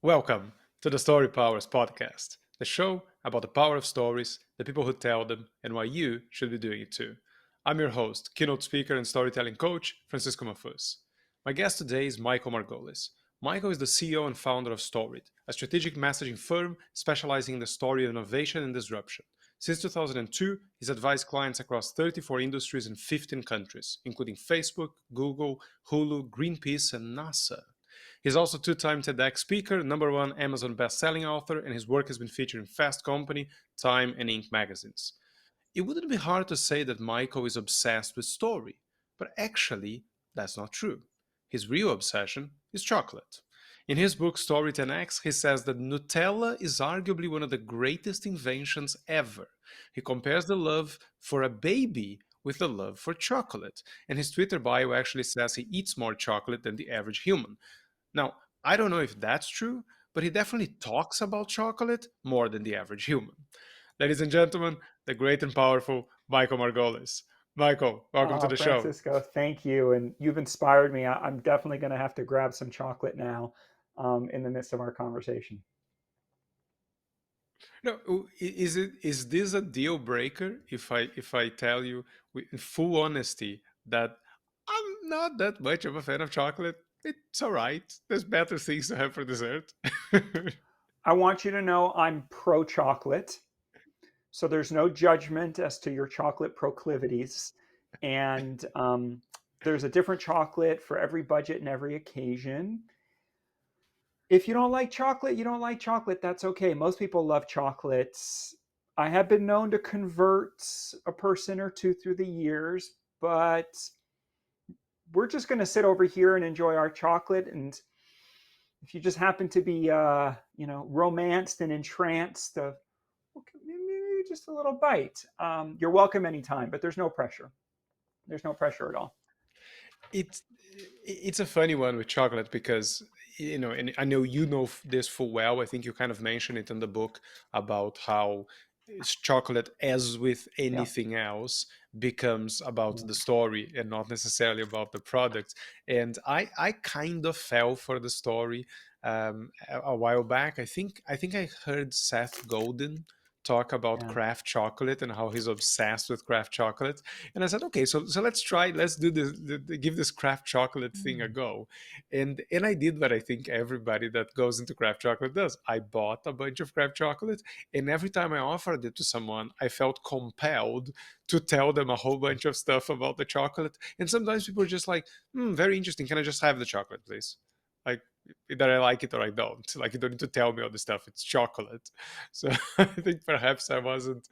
Welcome to the Storypowers Podcast, the show about the power of stories, the people who tell them, and why you should be doing it too. I'm your host, keynote speaker, and storytelling coach, Francisco Mahfuz. My guest today is Michael Margolis. Michael is the CEO and founder of Storyt, a strategic messaging firm specializing in the story of innovation and disruption. Since 2002, he's advised clients across 34 industries in 15 countries, including Facebook, Google, Hulu, Greenpeace, and NASA. He's also two-time TEDx speaker, number one Amazon best-selling author, and his work has been featured in Fast Company, Time, and Inc. magazines. It wouldn't be hard to say that Michael is obsessed with story, but actually, that's not true. His real obsession is chocolate. In his book Story 10X, he says that Nutella is arguably one of the greatest inventions ever. He compares the love for a baby with the love for chocolate, and his Twitter bio actually says he eats more chocolate than the average human. Now, I don't know if that's true, but he definitely talks about chocolate more than the average human. Ladies and gentlemen, the great and powerful Michael Margolis. Michael, welcome to the show. Francisco, thank you. And you've inspired me. I'm definitely going to have to grab some chocolate now in the midst of our conversation. No, is this a deal breaker if I tell you with full honesty that I'm not that much of a fan of chocolate? It's all right. There's better things to have for dessert. I want you to know I'm pro chocolate. So there's no judgment as to your chocolate proclivities. And there's a different chocolate for every budget and every occasion. If you don't like chocolate, you don't like chocolate. That's okay. Most people love chocolates. I have been known to convert a person or two through the years, but we're just going to sit over here and enjoy our chocolate. And if you just happen to be, romanced and entranced, okay, maybe just a little bite. You're welcome anytime, but there's no pressure. There's no pressure at all. it's it's a funny one with chocolate because and I know you know this full well. I think you kind of mentioned it in the book about how chocolate, as with Yeah. anything else, becomes about Yeah. the story and not necessarily about the product. And I kind of fell for the story a while back. I think I heard Seth Godin talk about Yeah. craft chocolate and how he's obsessed with craft chocolate. And I said, okay, so let's do this, give this craft chocolate thing a Mm. go. And I did what I think everybody that goes into craft chocolate does. I bought a bunch of craft chocolate, and every time I offered it to someone, I felt compelled to tell them a whole bunch of stuff about the chocolate. And sometimes people are just like, very interesting. Can I just have the chocolate, please? Like, either I like it or I don't. Like, you don't need to tell me all the stuff. It's chocolate. So I think perhaps I wasn't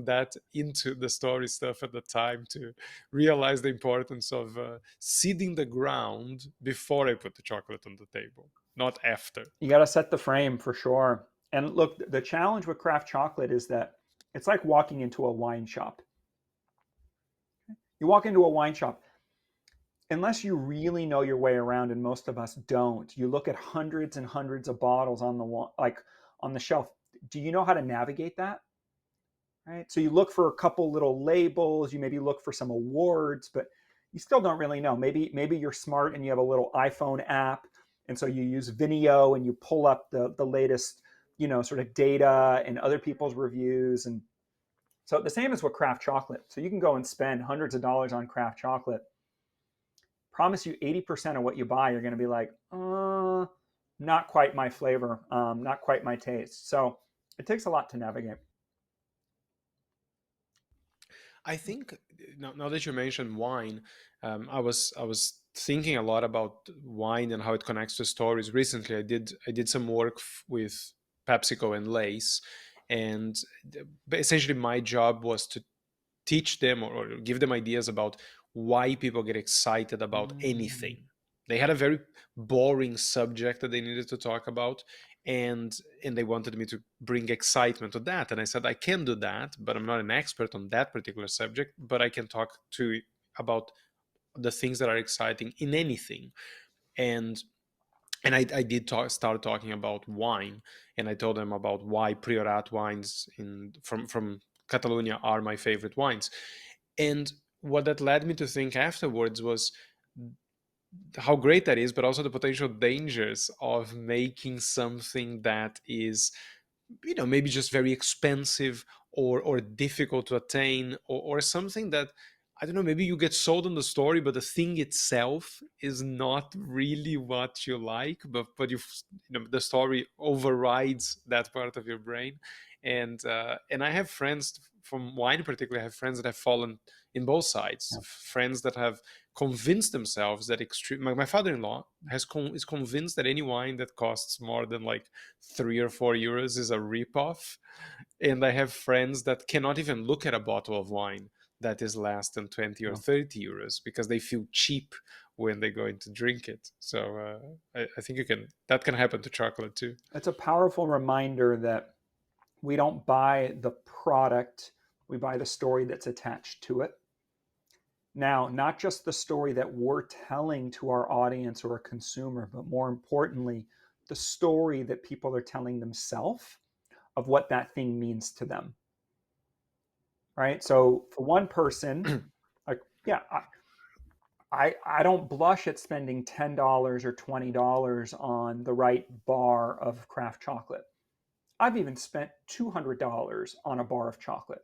that into the story stuff at the time to realize the importance of seeding the ground before I put the chocolate on the table, not after. You got to set the frame for sure. And look, the challenge with craft chocolate is that it's like walking into a wine shop. You walk into a wine shop, unless you really know your way around, and most of us don't. You look at hundreds and hundreds of bottles on the wall, like on the shelf. Do you know how to navigate that? Right. So you look for a couple little labels. You maybe look for some awards, but you still don't really know. Maybe you're smart and you have a little iPhone app, and so you use Vimeo and you pull up the latest, sort of data and other people's reviews. And so the same as with craft chocolate. So you can go and spend hundreds of dollars on craft chocolate. Promise you 80% of what you buy, you're going to be like, not quite my flavor, not quite my taste. So it takes a lot to navigate. I think now that you mentioned wine, I was thinking a lot about wine and how it connects to stories. Recently, I did some work with PepsiCo and Lace, and essentially my job was to teach them or give them ideas about why people get excited about Mm. anything. They had a very boring subject that they needed to talk about, and they wanted me to bring excitement to that. And I said, I can do that, but I'm not an expert on that particular subject, but I can talk to about the things that are exciting in anything. And and I did start talking about wine, and I told them about why Priorat wines from Catalonia are my favorite wines. And what that led me to think afterwards was how great that is, but also the potential dangers of making something that is, maybe just very expensive or difficult to attain, or something that, I don't know, maybe you get sold on the story, but the thing itself is not really what you like, but the story overrides that part of your brain. And I have friends from wine, particularly. I have friends that have fallen in both sides. Yeah. Friends that have convinced themselves that extreme. My father-in-law is convinced that any wine that costs more than like 3 or 4 euros is a ripoff. And I have friends that cannot even look at a bottle of wine that is less than 20 or Yeah. 30 euros because they feel cheap when they go in to drink it. So I think that can happen to chocolate too. It's a powerful reminder that we don't buy the product, we buy the story that's attached to it. Now, not just the story that we're telling to our audience or a consumer, but more importantly, the story that people are telling themselves of what that thing means to them. Right? So for one person, like, yeah, I don't blush at spending $10 or $20 on the right bar of craft chocolate. I've even spent $200 on a bar of chocolate.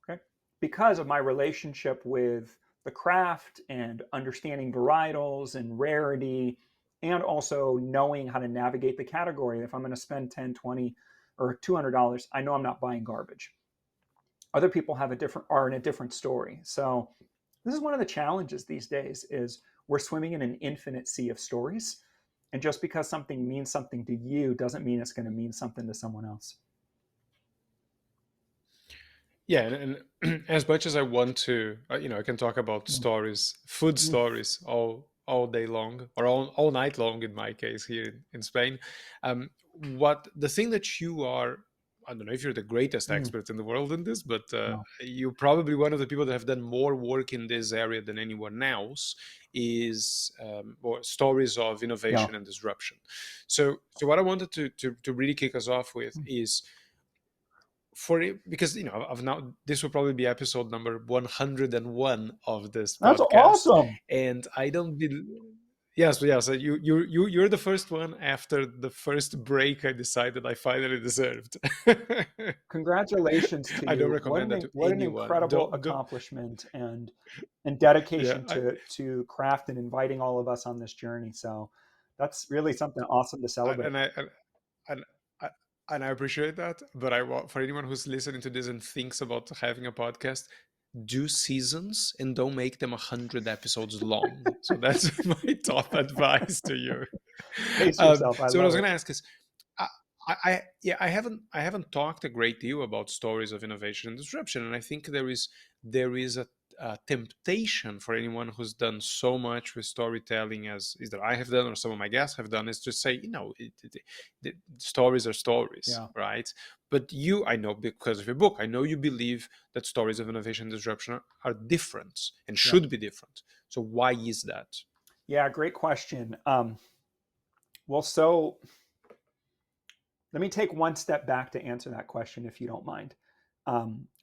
Okay? Because of my relationship with the craft and understanding varietals and rarity, and also knowing how to navigate the category. If I'm going to spend 10, 20, or $200, I know I'm not buying garbage. Other people are in a different story. So this is one of the challenges these days is we're swimming in an infinite sea of stories. And just because something means something to you doesn't mean it's going to mean something to someone else. Yeah, and as much as I want to, I can talk about stories, food Mm. stories, all day long, or all night long in my case here in Spain. What the thing that you are, I don't know if you're the greatest Mm. expert in the world in this, but No. you're probably one of the people that have done more work in this area than anyone else. Is or stories of Yeah. innovation and disruption. So what I wanted to really kick us off with Mm. is for it, because I've now, this will probably be episode number 101 of this That's podcast, awesome. and I don't be yes, you're the first one after the first break I decided I finally deserved. Congratulations to I don't you. recommend that to What an anyone. incredible Don't accomplishment and Yeah, dedication to craft and inviting all of us on this journey. So that's really something awesome to celebrate. and and I and I appreciate that, but I want, for anyone who's listening to this and thinks about having a podcast, do seasons and don't make them 100 episodes long. So that's my top advice to you. Pace yourself. I So what I love was it. going to ask is, I haven't talked a great deal about stories of innovation and disruption, and I think there is a temptation for anyone who's done so much with storytelling as either I have done or some of my guests have done, is to say, the stories are stories, Yeah. right? But I know because of your book, I know you believe that stories of innovation and disruption are different and Yeah. should be different. So why is that? Yeah. Great question. Well, so let me take one step back to answer that question, if you don't mind.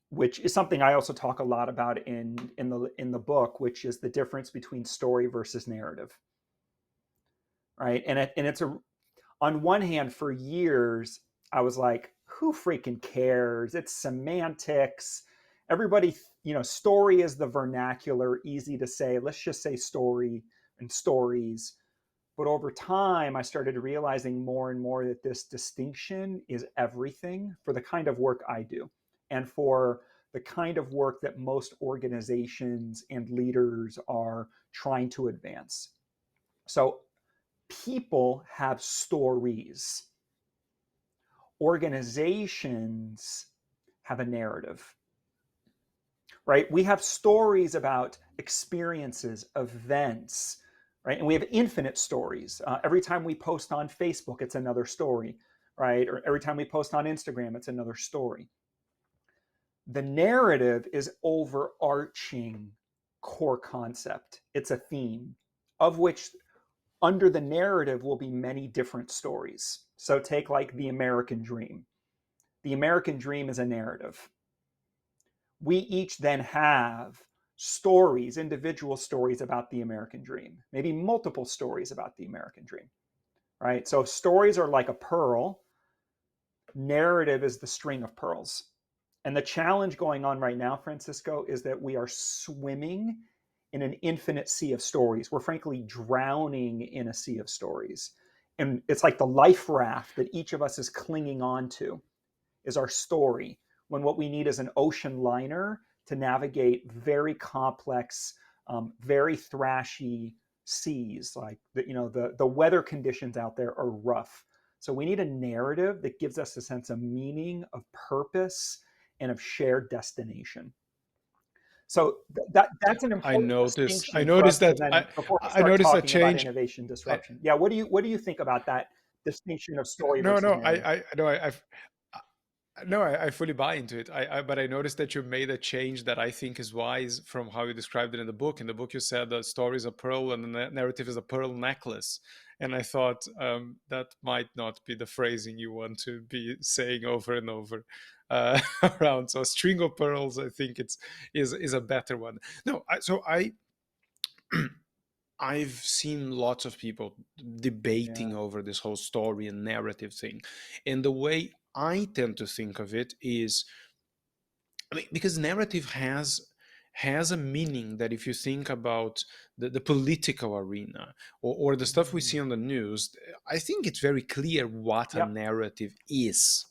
Which is something I also talk a lot about in the book, which is the difference between story versus narrative, right? And it's on one hand, for years I was like, who freaking cares? It's semantics. Everybody, story is the vernacular, easy to say. Let's just say story and stories. But over time, I started realizing more and more that this distinction is everything for the kind of work I do and for the kind of work that most organizations and leaders are trying to advance. So, people have stories, organizations have a narrative, right? We have stories about experiences, events, right? And we have infinite stories. Every time we post on Facebook, it's another story, right? Or every time we post on Instagram, it's another story. The narrative is overarching core concept. It's a theme of which under the narrative will be many different stories. So take like the American dream. The American dream is a narrative. We each then have stories, individual stories about the American dream, maybe multiple stories about the American dream, right? So stories are like a pearl, narrative is the string of pearls. And the challenge going on right now, Francisco, is that we are swimming in an infinite sea of stories. We're frankly drowning in a sea of stories. And it's like the life raft that each of us is clinging on to is our story, when what we need is an ocean liner to navigate very complex, very thrashy seas. Like the weather conditions out there are rough. So we need a narrative that gives us a sense of meaning, of purpose, and of shared destination. So that's an I important notice. I distinction for us noticed to that. then, before we I start noticed a talking about change. innovation I, disruption. Yeah, what do you think about that distinction of story no, versus no. narrative? No, I fully buy into it. But I noticed that you made a change that I think is wise from how you described it in the book. In the book, you said the story is a pearl and the narrative is a pearl necklace. And I thought that might not be the phrasing you want to be saying over and over around. So, a string of pearls, I think is a better one. No, I've seen lots of people debating Yeah. over this whole story and narrative thing. And the way I tend to think of it is, I mean, because narrative has a meaning that if you think about the political arena or the stuff we Mm. see on the news, I think it's very clear what a Yep. narrative is,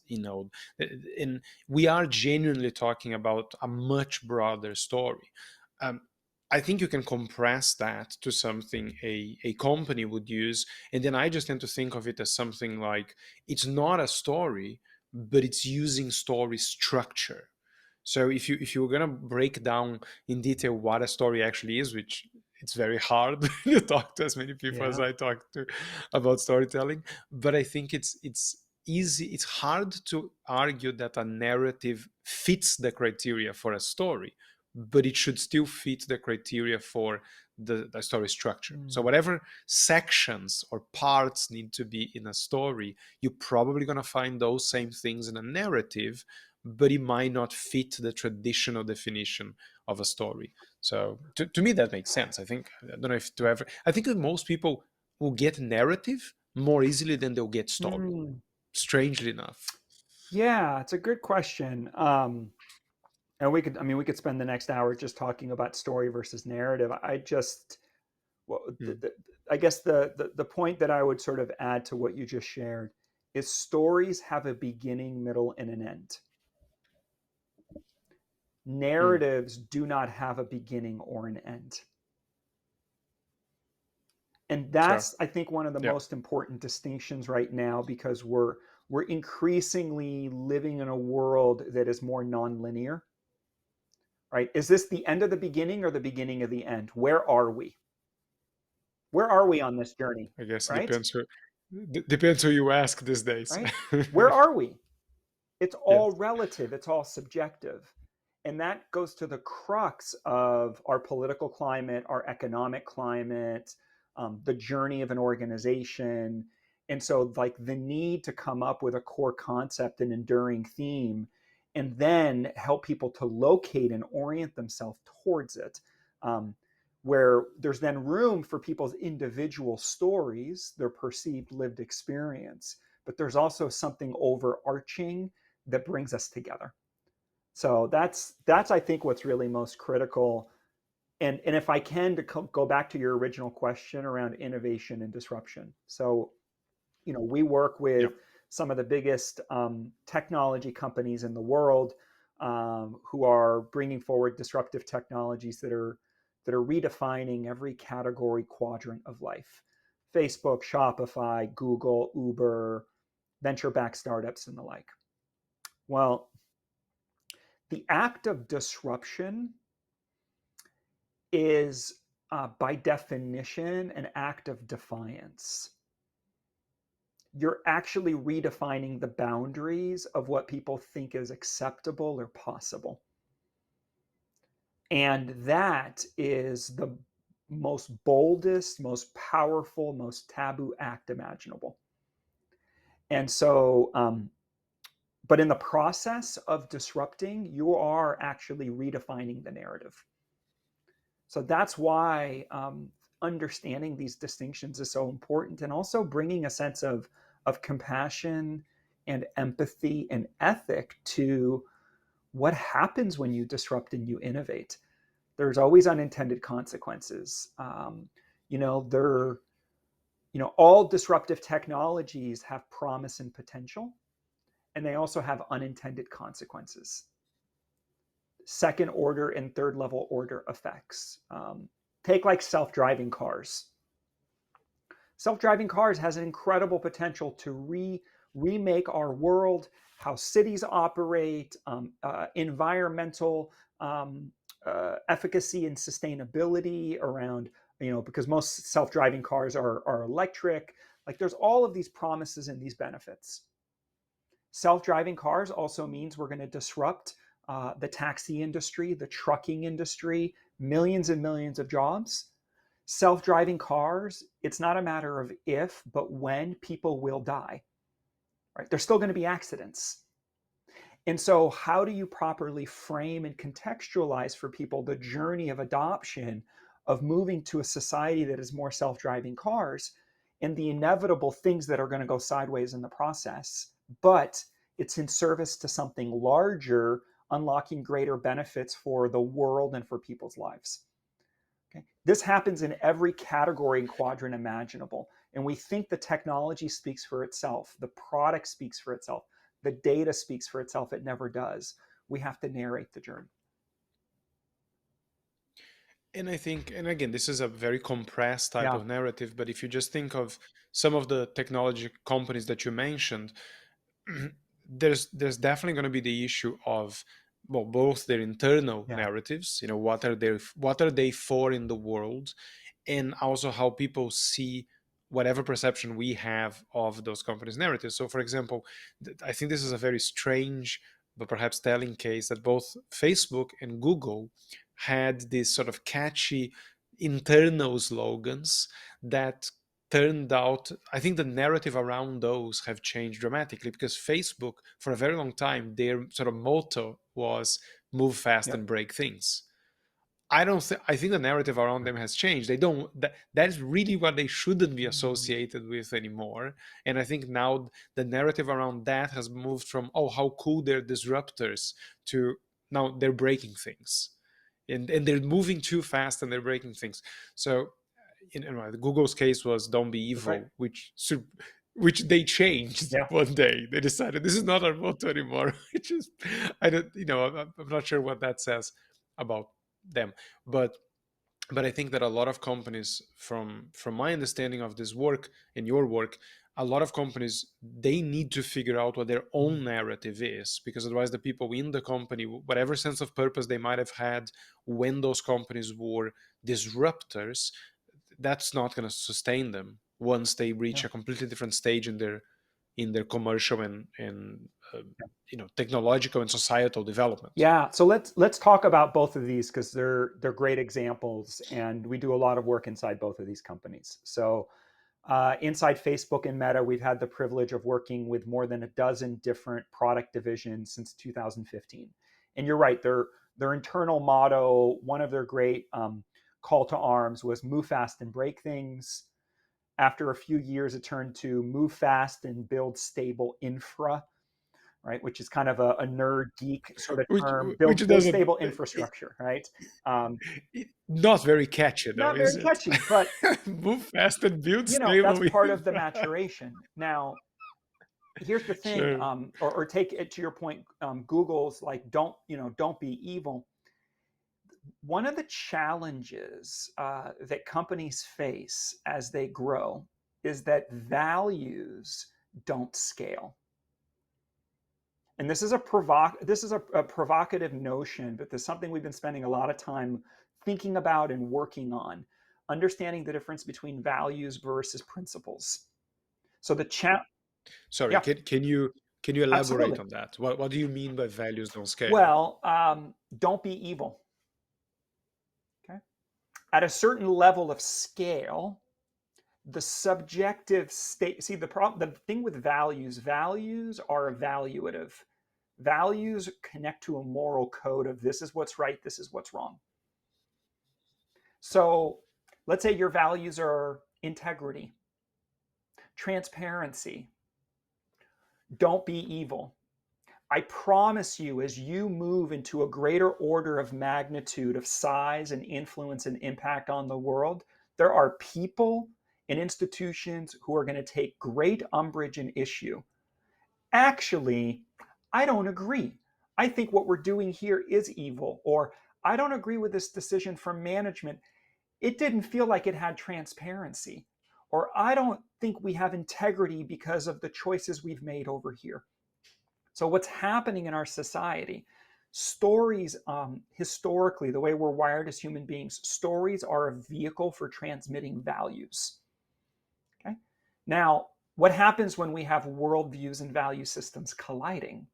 and we are genuinely talking about a much broader story. Um, I think you can compress that to something a company would use. And then I just tend to think of it as something like it's not a story, but it's using story structure. So if you were gonna break down in detail what a story actually is, which it's very hard when you talk to as many people as Yeah. I talk to about storytelling, but I think it's easy. It's hard to argue that a narrative fits the criteria for a story, but it should still fit the criteria for the story structure. So Mm. whatever sections or parts need to be in a story, you're probably gonna find those same things in a narrative, but it might not fit the traditional definition of a story. So to me, that makes sense. I don't know if to ever, I think that most people will get narrative more easily than they'll get story, Mm. strangely enough. Yeah, it's a good question. And we could spend the next hour just talking about story versus narrative. Well, Mm, I guess the point that I would sort of add to what you just shared is stories have a beginning, middle, and an end. mm, Narratives do not have a beginning or an end. And sure. that's, I think, one of the Yeah. most important distinctions right now, because we're increasingly living in a world that is more nonlinear, right? Is this the end of the beginning or the beginning of the end? Where are we? Where are we on this journey, I guess it right? depends who you ask these days. Right? Where are we? It's Yes. all relative, it's all subjective. And that goes to the crux of our political climate, our economic climate, the journey of an organization. And so, like, the need to come up with a core concept, an enduring theme, and then help people to locate and orient themselves towards it. Where there's then room for people's individual stories, their perceived lived experience, but there's also something overarching that brings us together. So that's I think what's really most critical. And if I can to go back to your original question around innovation and disruption. So we work Yeah. with some of the biggest technology companies in the world, who are bringing forward disruptive technologies that are redefining every category quadrant of life. Facebook, Shopify, Google, Uber, venture-backed startups, and the like. Well, the act of disruption is, by definition, an act of defiance. You're actually redefining the boundaries of what people think is acceptable or possible. And that is the most boldest, most powerful, most taboo act imaginable. And so, but in the process of disrupting, you are actually redefining the narrative. So that's why understanding these distinctions is so important, and also bringing a sense of compassion and empathy and ethic to what happens when you disrupt and you innovate. There's always unintended consequences. You know, all disruptive technologies have promise and potential, and they also have unintended consequences, second order and third level order effects. Take like self-driving cars. Self-driving cars has an incredible potential to remake our world, how cities operate, environmental efficacy and sustainability around, because most self-driving cars are electric. Like there's all of these promises and these benefits. Self-driving cars also means we're going to disrupt the taxi industry, the trucking industry, millions and millions of jobs. Self-driving cars, it's not a matter of if, but when people will die. Right? There's still going to be accidents. And so how do you properly frame and contextualize for people the journey of adoption, of moving to a society that is more self-driving cars, and the inevitable things that are going to go sideways in the process, but it's in service to something larger, unlocking greater benefits for the world and for people's lives. Okay? This happens in every category and quadrant imaginable. And we think the technology speaks for itself, the product speaks for itself, the data speaks for itself. It never does. We have to narrate the journey. And I think, and again, this is a very compressed type Yeah. of narrative, but if you just think of some of the technology companies that you mentioned, there's definitely going to be the issue of, well, both their internal Yeah. narratives, what are they for in the world, and also how people see whatever perception we have of those companies' narratives. So, for example, I think this is a very strange but perhaps telling case that both Facebook and Google had these sort of catchy internal slogans that turned out, I think the narrative around those have changed dramatically, because Facebook, for a very long time, their sort of motto was move fast Yep. and break things. I think the narrative around them has changed. They don't that is really what they shouldn't be associated with anymore. And I think now the narrative around that has moved from, oh, how cool they're disruptors, to now they're breaking things. And they're moving too fast and they're breaking things. So Google's case was don't be That's right. evil, which they changed Yeah. one day. They decided this is not our motto anymore. Which is, I don't, I'm not sure what that says about them. But I think that a lot of companies, from my understanding of this work and your work, a lot of companies, they need to figure out what their own narrative is, because otherwise the people in the company, whatever sense of purpose they might have had when those companies were disruptors, that's not going to sustain them once they reach Yeah. a completely different stage in their commercial and technological and societal development. Yeah. So let's talk about both of these, because they're great examples, and we do a lot of work inside both of these companies. So inside Facebook and Meta, we've had the privilege of working with more than a dozen different product divisions since 2015. And you're right, their internal motto, one of their great call to arms was move fast and break things. After a few years, it turned to move fast and build stable infra, right? Which is kind of a nerd geek sort of term. Which Build doesn't stable infrastructure, right? not very catchy though, Not is very it? catchy, but Move fast and build that's stable part of the infra. maturation. Now, here's the thing, Sure. or take it to your point. Google's like, don't be evil. One of the challenges that companies face as they grow is that values don't scale. And this is a provocative notion, but there's something we've been spending a lot of time thinking about and working on, understanding the difference between values versus principles. So Sorry, yeah, can you elaborate absolutely. on that? What do you mean by values don't scale? Well, don't be evil. Okay. At a certain level of scale, the subjective state. See, the thing with values are evaluative. Values connect to a moral code of this is what's right, this is what's wrong. So let's say your values are integrity, transparency, don't be evil. I promise you, as you move into a greater order of magnitude of size and influence and impact on the world, there are people and institutions who are going to take great umbrage and issue. Actually, I don't agree. I think what we're doing here is evil, or I don't agree with this decision from management. It didn't feel like it had transparency, or I don't think we have integrity because of the choices we've made over here. So, what's happening in our society? Stories, historically, the way we're wired as human beings, stories are a vehicle for transmitting values. Okay. Now, what happens when we have worldviews and value systems colliding?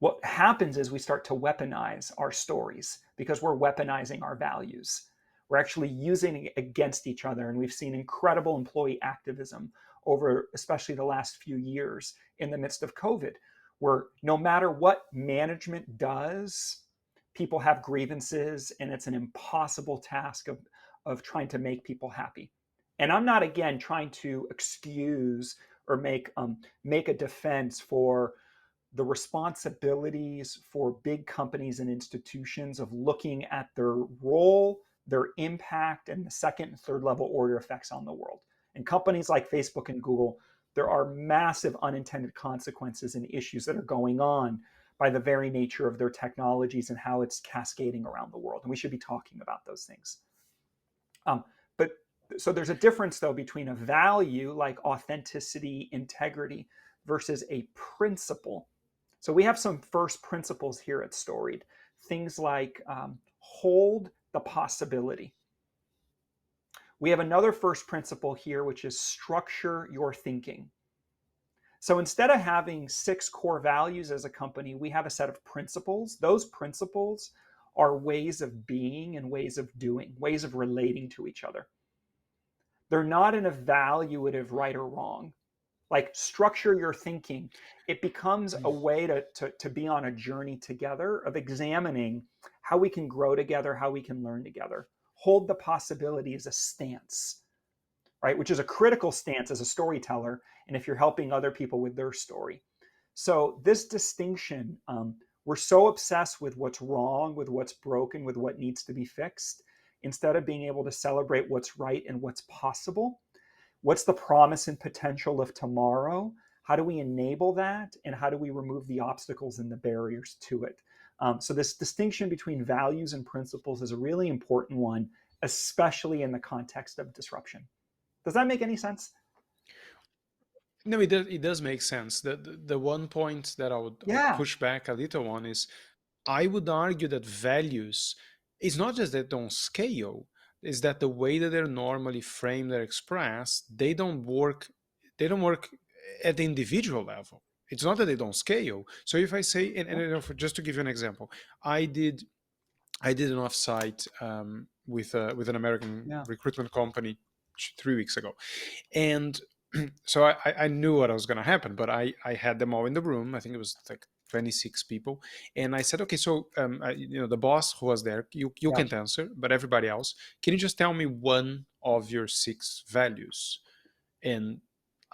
What happens is we start to weaponize our stories because we're weaponizing our values. We're actually using it against each other. And we've seen incredible employee activism over especially the last few years in the midst of COVID, where no matter what management does, people have grievances and it's an impossible task of trying to make people happy. And I'm not, again, trying to excuse or make a defense for the responsibilities for big companies and institutions of looking at their role, their impact, and the second and third level order effects on the world. And companies like Facebook and Google, there are massive unintended consequences and issues that are going on by the very nature of their technologies and how it's cascading around the world. And we should be talking about those things. But so there's a difference, though, between a value like authenticity, integrity, versus a principle. So we have some first principles here at Storied. Things like hold the possibility. We have another first principle here, which is structure your thinking. So instead of having 6 core values as a company, we have a set of principles. Those principles are ways of being and ways of doing, ways of relating to each other. They're not an evaluative right or wrong. Like, structure your thinking. It becomes a way to be on a journey together of examining how we can grow together, how we can learn together. Hold the possibility as a stance, right? Which is a critical stance as a storyteller, and if you're helping other people with their story. So this distinction, we're so obsessed with what's wrong, with what's broken, with what needs to be fixed, instead of being able to celebrate what's right and what's possible. What's the promise and potential of tomorrow? How do we enable that? And how do we remove the obstacles and the barriers to it? So this distinction between values and principles is a really important one, especially in the context of disruption. Does that make any sense? No, it does make sense. The one point that I would Yeah. push back a little on is I would argue that values is not just that they don't scale, is that the way that they're normally framed or expressed, they don't work at the individual level. It's not that they don't scale. So if I say, and Yeah. just to give you an example, I did I did an offsite with an American Yeah. recruitment company 3 weeks ago, and so I knew what was going to happen, but I had them all in the room. I think it was like 26 people, and I said, okay, so the boss who was there, you Yeah. can't answer, but everybody else, can you just tell me one of your 6 values? And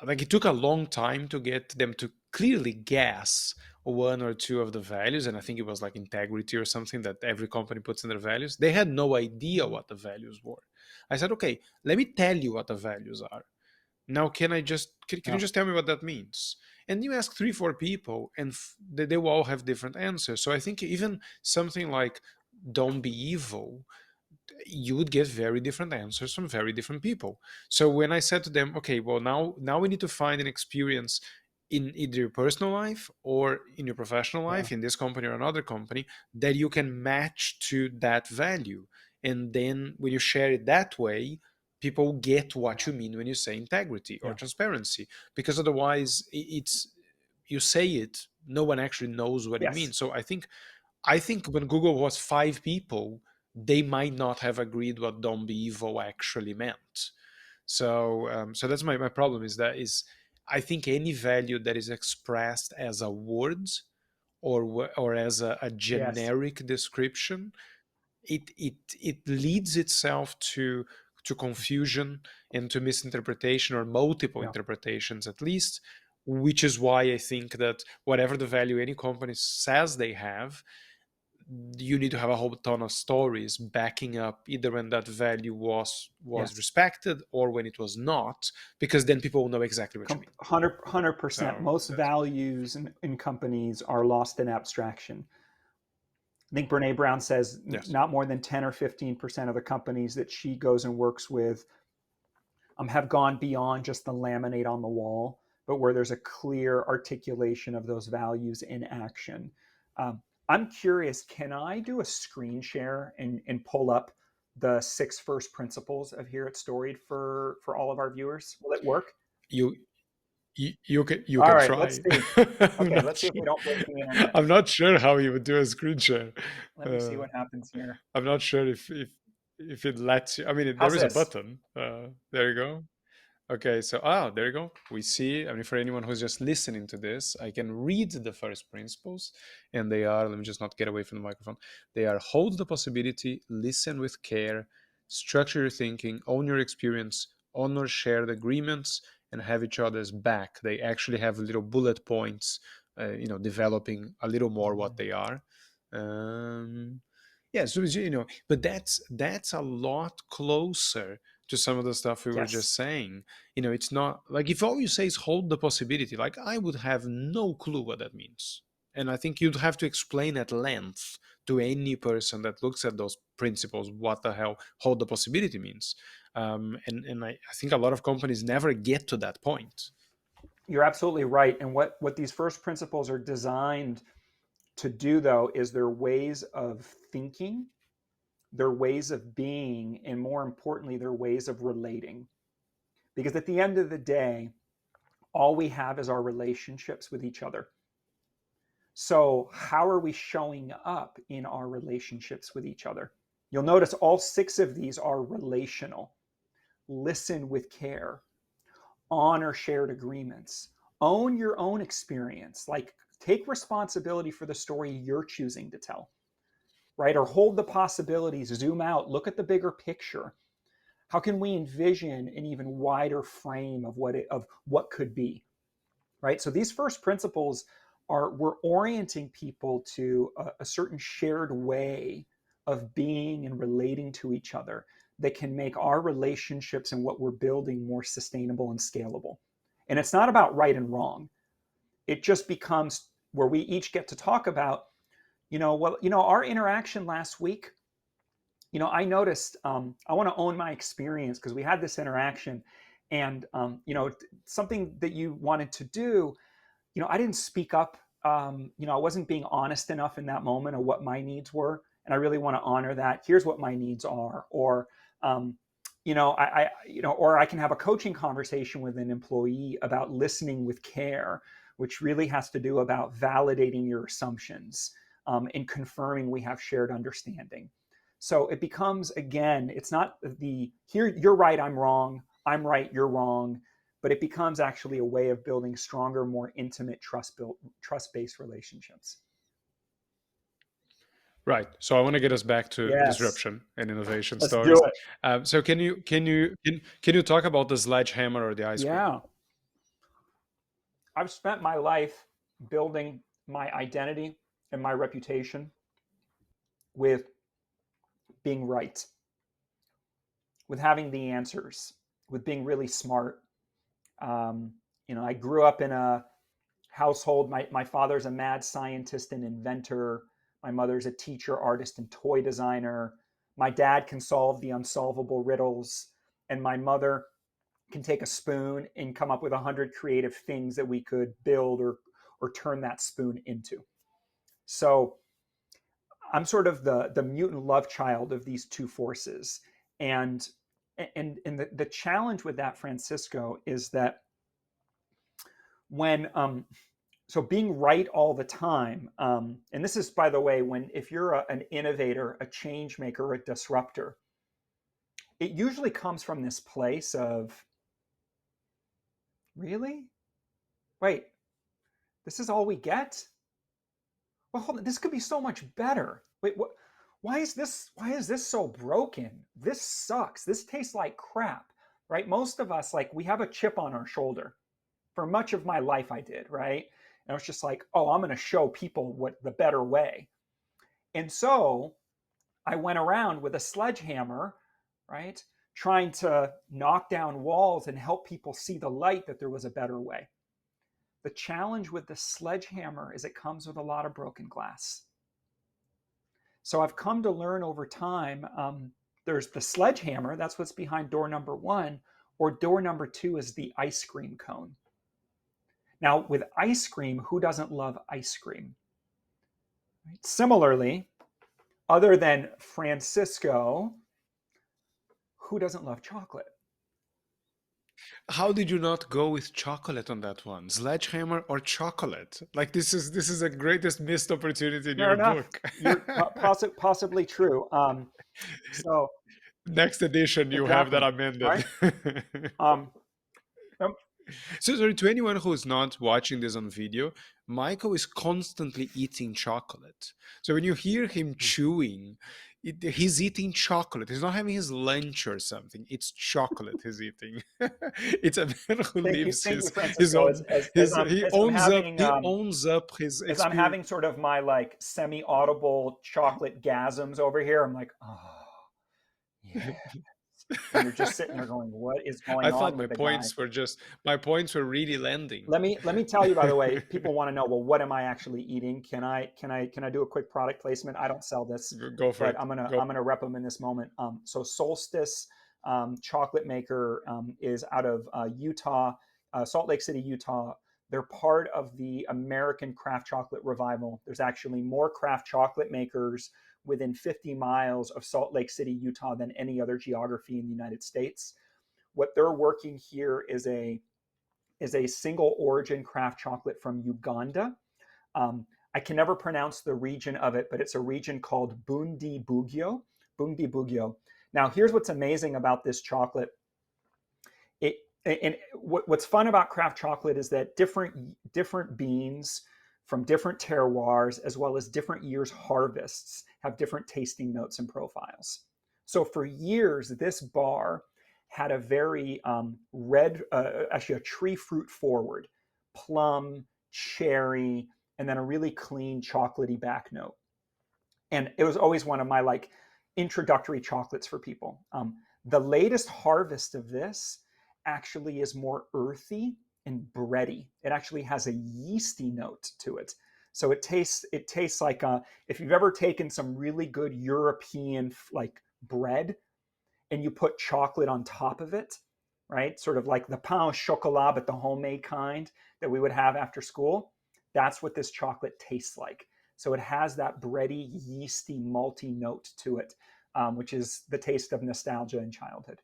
like it took a long time to get them to clearly guess one or two of the values, and I think it was like integrity or something that every company puts in their values. They had no idea what the values were. I said, okay, let me tell you what the values are. Now can you Yeah. just tell me what that means? And you ask 3 4 people, and they will all have different answers. So I think even something like don't be evil, you would get very different answers from very different people. So when I said to them, okay, well, now we need to find an experience in either your personal life or in your professional Yeah. life, in this company or another company, that you can match to that value. And then when you share it that way, people get what you mean when you say integrity or Yeah. transparency, because otherwise it's you say it, no one actually knows what it Yes. means. So I think when Google was 5 people, they might not have agreed what "don't be evil" actually meant. So that's my problem. Is I think any value that is expressed as a word or as a Yes. generic description it leads itself to confusion and to misinterpretation, or multiple Yeah. interpretations at least, which is why I think that whatever the value any company says they have, you need to have a whole ton of stories backing up either when that value was Yes. respected or when it was not, because then people will know exactly what you mean. 100%. So Most values in companies are lost in abstraction. I think Brene Brown says yes. not more than 10 or 15% of the companies that she goes and works with have gone beyond just the laminate on the wall, but where there's a clear articulation of those values in action. I'm curious, can I do a screen share and pull up the 6 first principles of Here at Storied for all of our viewers? Will it work? you you All can right, let's try. see. I'm Okay, not let's see if sure. we don't break the internet. I'm not sure how you would do a screen share. Let me see what happens here. I'm not sure if it lets you. I mean, there How's is a this? button. There you go. Okay, so there you go. We see. I mean, for anyone who's just listening to this, I can read the first principles, and they are. Let me just not get away from the microphone. They are: hold the possibility, listen with care, structure your thinking, own your experience, honor shared agreements, and have each other's back. They actually have little bullet points, developing a little more what they are. Um, yeah, so but that's a lot closer to some of the stuff we were Yes. just saying. It's not like if all you say is hold the possibility, like I would have no clue what that means. And I think you'd have to explain at length to any person that looks at those principles what the hell hold the possibility means. And I think a lot of companies never get to that point. You're absolutely right. And what these first principles are designed to do, though, is their ways of thinking, their ways of being, and more importantly, their ways of relating. Because at the end of the day, all we have is our relationships with each other. So, how are we showing up in our relationships with each other? You'll notice all 6 of these are relational. Listen with care, honor shared agreements, own your own experience, like take responsibility for the story you're choosing to tell, right? Or hold the possibilities, zoom out, look at the bigger picture. How can we envision an even wider frame of what could be, right? So these first principles we're orienting people to a certain shared way of being and relating to each other that can make our relationships and what we're building more sustainable and scalable. And it's not about right and wrong. It just becomes where we each get to talk about, our interaction last week. I noticed, I want to own my experience because we had this interaction and, something that you wanted to do, I didn't speak up. I wasn't being honest enough in that moment of what my needs were. And I really want to honor that. Here's what my needs are. Or, or I can have a coaching conversation with an employee about listening with care, which really has to do about validating your assumptions and confirming we have shared understanding. So it becomes, again, it's not here, you're right, I'm wrong, I'm right, you're wrong, but it becomes actually a way of building stronger, more intimate, trust-based relationships. Right. So I want to get us back to Yes, disruption and innovation let's do stories. it. So can you talk about the sledgehammer or the ice cream? Yeah, I've spent my life building my identity and my reputation with being right, with having the answers, with being really smart. I grew up in a household. My father's a mad scientist and inventor. My mother's a teacher, artist, and toy designer. My dad can solve the unsolvable riddles. And my mother can take a spoon and come up with 100 creative things that we could build or turn that spoon into. So I'm sort of the mutant love child of these two forces. And the challenge with that, Francisco, is that when so being right all the time, and this is, by the way, if you're an innovator, a change maker, a disruptor, it usually comes from this place of, really? Wait, this is all we get? Well, hold on, this could be so much better. Wait, why is this so broken? This sucks. This tastes like crap, right? Most of us, like, we have a chip on our shoulder. For much of my life, I did, right? And I was just like, oh, I'm going to show people what the better way. And so I went around with a sledgehammer, right? Trying to knock down walls and help people see the light that there was a better way. The challenge with the sledgehammer is it comes with a lot of broken glass. So I've come to learn over time, there's the sledgehammer, that's what's behind door number 1, or door number 2 is the ice cream cone. Now, with ice cream, who doesn't love ice cream? Right? Similarly, other than Francisco, who doesn't love chocolate? How did you not go with chocolate on that one? Sledgehammer or chocolate? Like this is the greatest missed opportunity in Fair your enough. book. You're possibly true. So Next edition, you have that exactly, amended. right? Um, um, So, sorry, to anyone who's not watching this on video, Michael is constantly eating chocolate. So when you hear him chewing, he's eating chocolate. He's not having his lunch or something. It's chocolate he's eating. It's a man who lives thank you, his Francisco. own he As owns up his as I'm experience. having sort of my like semi-audible chocolate gasms over here, I'm like, oh yeah. And you're just sitting there going, what is I going thought on with the guy? my points were really landing. Let me tell you, by the way, people want to know, well, what am I actually eating? Can I do a quick product placement? I don't sell this, Go for but it. I'm gonna rep them in this moment. So Solstice chocolate maker is out of Utah, Salt Lake City, Utah. They're part of the American craft chocolate revival. There's actually more craft chocolate makers within 50 miles of Salt Lake City, Utah, than any other geography in the United States. What they're working here is a single origin craft chocolate from Uganda. I can never pronounce the region of it, but it's a region called Bundi Bugyo. Bundi Bugyo. Now, here's what's amazing about this chocolate. What's fun about craft chocolate is that different beans from different terroirs, as well as different years' harvests, have different tasting notes and profiles. So for years, this bar had a very red, actually a tree fruit forward, plum, cherry, and then a really clean chocolatey back note. And it was always one of my like introductory chocolates for people. The latest harvest of this actually is more earthy and bready. It actually has a yeasty note to it. So it tastes like if you've ever taken some really good European like bread and you put chocolate on top of it, right? Sort of like the pain au chocolat, but the homemade kind that we would have after school. That's what this chocolate tastes like. So it has that bready, yeasty, malty note to it, which is the taste of nostalgia and childhood.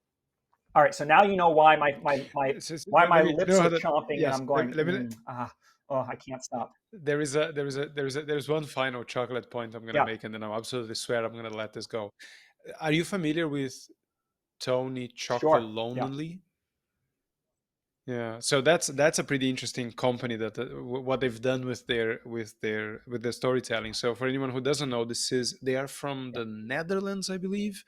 All right, so now you know why Let my me lips know are how that. chomping and Yes, I'm going, let me. oh, I can't stop. There's one final chocolate point I'm gonna Yeah, make, and then I absolutely swear I'm gonna let this go. Are you familiar with Tony sure. Yeah, Chocolonely? Yeah, so that's a pretty interesting company that what they've done with their storytelling. So for anyone who doesn't know, they are from yeah, the Netherlands, I believe,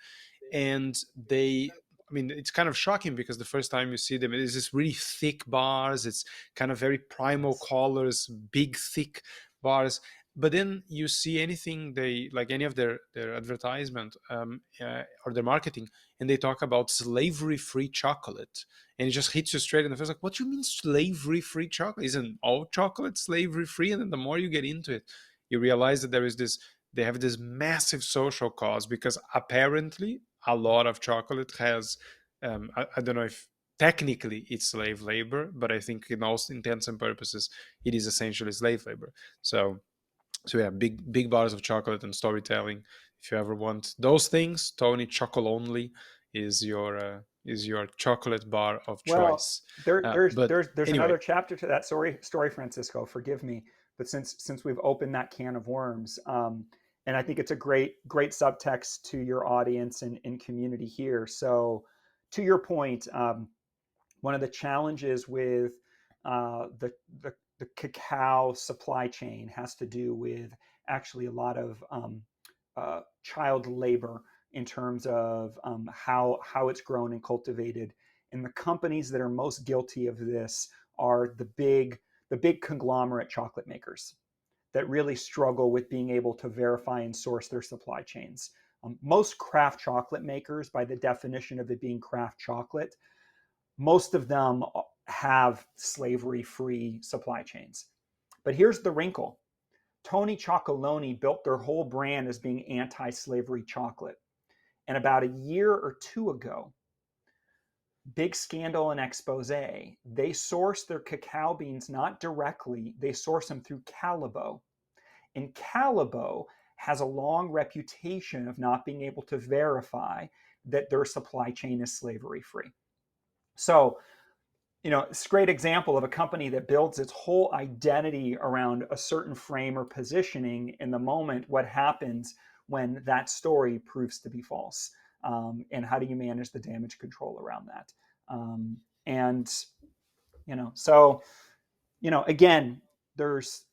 and they. I mean, it's kind of shocking because the first time you see them, it is this really thick bars. It's kind of very primal yes. colors, big, thick bars. But then you see anything they like, any of their advertisement or their marketing, and they talk about slavery-free chocolate, and it just hits you straight in the face. Like, what do you mean slavery-free chocolate? Isn't all chocolate slavery-free? And then the more you get into it, you realize that they have this massive social cause because apparently a lot of chocolate has, I don't know if technically it's slave labor, but I think in all intents and purposes, it is essentially slave labor. So yeah, big bars of chocolate and storytelling. If you ever want those things, Tony Chocolonely is your chocolate bar of Well, choice. But there's anyway, another chapter to that story, Francisco. Forgive me, but since we've opened that can of worms, and I think it's a great subtext to your audience and community here. So, to your point, one of the challenges with the cacao supply chain has to do with actually a lot of child labor in terms of how it's grown and cultivated. And the companies that are most guilty of this are the big conglomerate chocolate makers that really struggle with being able to verify and source their supply chains. Most craft chocolate makers, by the definition of it being craft chocolate, most of them have slavery-free supply chains. But here's the wrinkle. Tony Chocolonely built their whole brand as being anti-slavery chocolate. And about a year or two ago, big scandal and expose, they source their cacao beans not directly, they source them through Calabo. And Calabo has a long reputation of not being able to verify that their supply chain is slavery free. So, it's a great example of a company that builds its whole identity around a certain frame or positioning. In the moment, what happens when that story proves to be false? And how do you manage the damage control around that? Again, there's,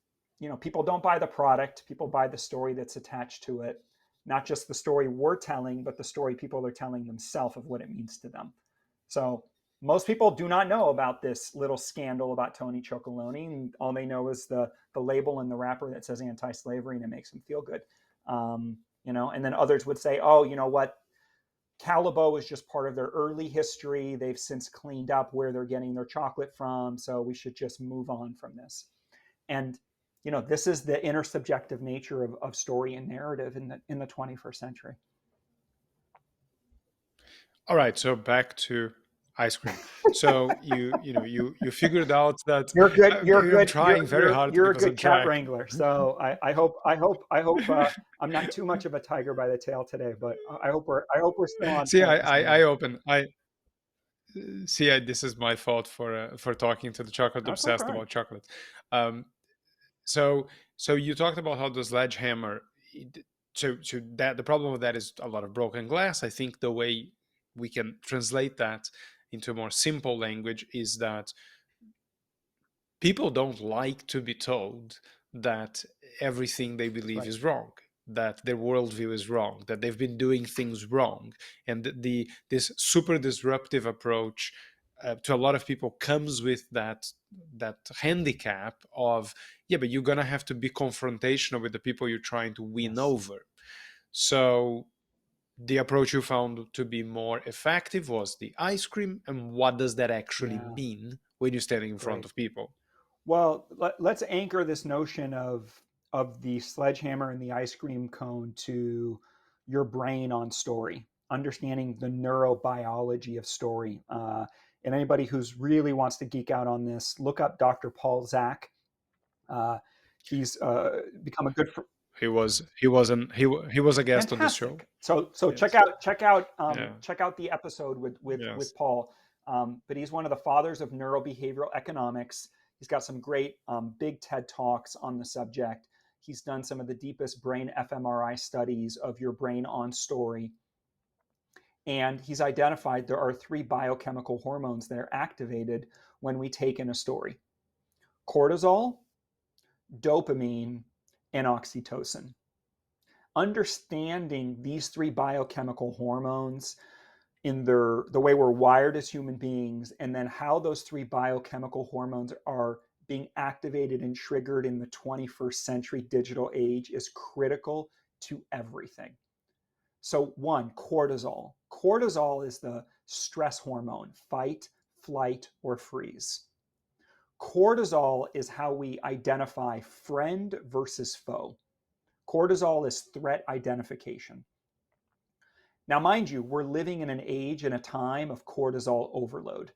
people don't buy the product, people buy the story that's attached to it, not just the story we're telling, but the story people are telling themselves of what it means to them. So most people do not know about this little scandal about Tony Chocolonely, and all they know is the label and the wrapper that says anti-slavery, and it makes them feel good. And then others would say, oh, you know what? Calabo is just part of their early history. They've since cleaned up where they're getting their chocolate from, so we should just move on from this. And this is the intersubjective nature of story and narrative in the 21st century. All right, so back to ice cream. So you figured out that I'm trying very hard to You're a keep us on good cat track. wrangler. So I hope I'm not too much of a tiger by the tail today, but I hope we're still on. See, this is my fault for talking to the chocolate That's obsessed okay. about chocolate. So you talked about how the Sledgehammer. So that the problem with that is a lot of broken glass. I think the way we can translate that into a more simple language is that people don't like to be told that everything they believe is wrong, that their worldview is wrong, that they've been doing things wrong, and this super disruptive approach to a lot of people comes with that handicap of, yeah, but you're gonna have to be confrontational with the people you're trying to win over. So the approach you found to be more effective was the ice cream, and what does that actually mean when you're standing in front of people? Well, let's anchor this notion of the sledgehammer and the ice cream cone to your brain on story, understanding the neurobiology of story. And anybody who's really wants to geek out on this, look up Dr. Paul Zak. He's become a good friend. He was a guest Fantastic. on this show. So yes. check out the episode with Paul. But he's one of the fathers of neurobehavioral economics. He's got some great big TED Talks on the subject. He's done some of the deepest brain fMRI studies of your brain on story. And he's identified there are 3 biochemical hormones that are activated when we take in a story: cortisol, dopamine, and oxytocin. Understanding these 3 biochemical hormones in the way we're wired as human beings, and then how those 3 biochemical hormones are being activated and triggered in the 21st century digital age is critical to everything. So 1, cortisol. Cortisol is the stress hormone, fight, flight, or freeze. Cortisol is how we identify friend versus foe. Cortisol is threat identification. Now, mind you, we're living in an age and a time of cortisol overload.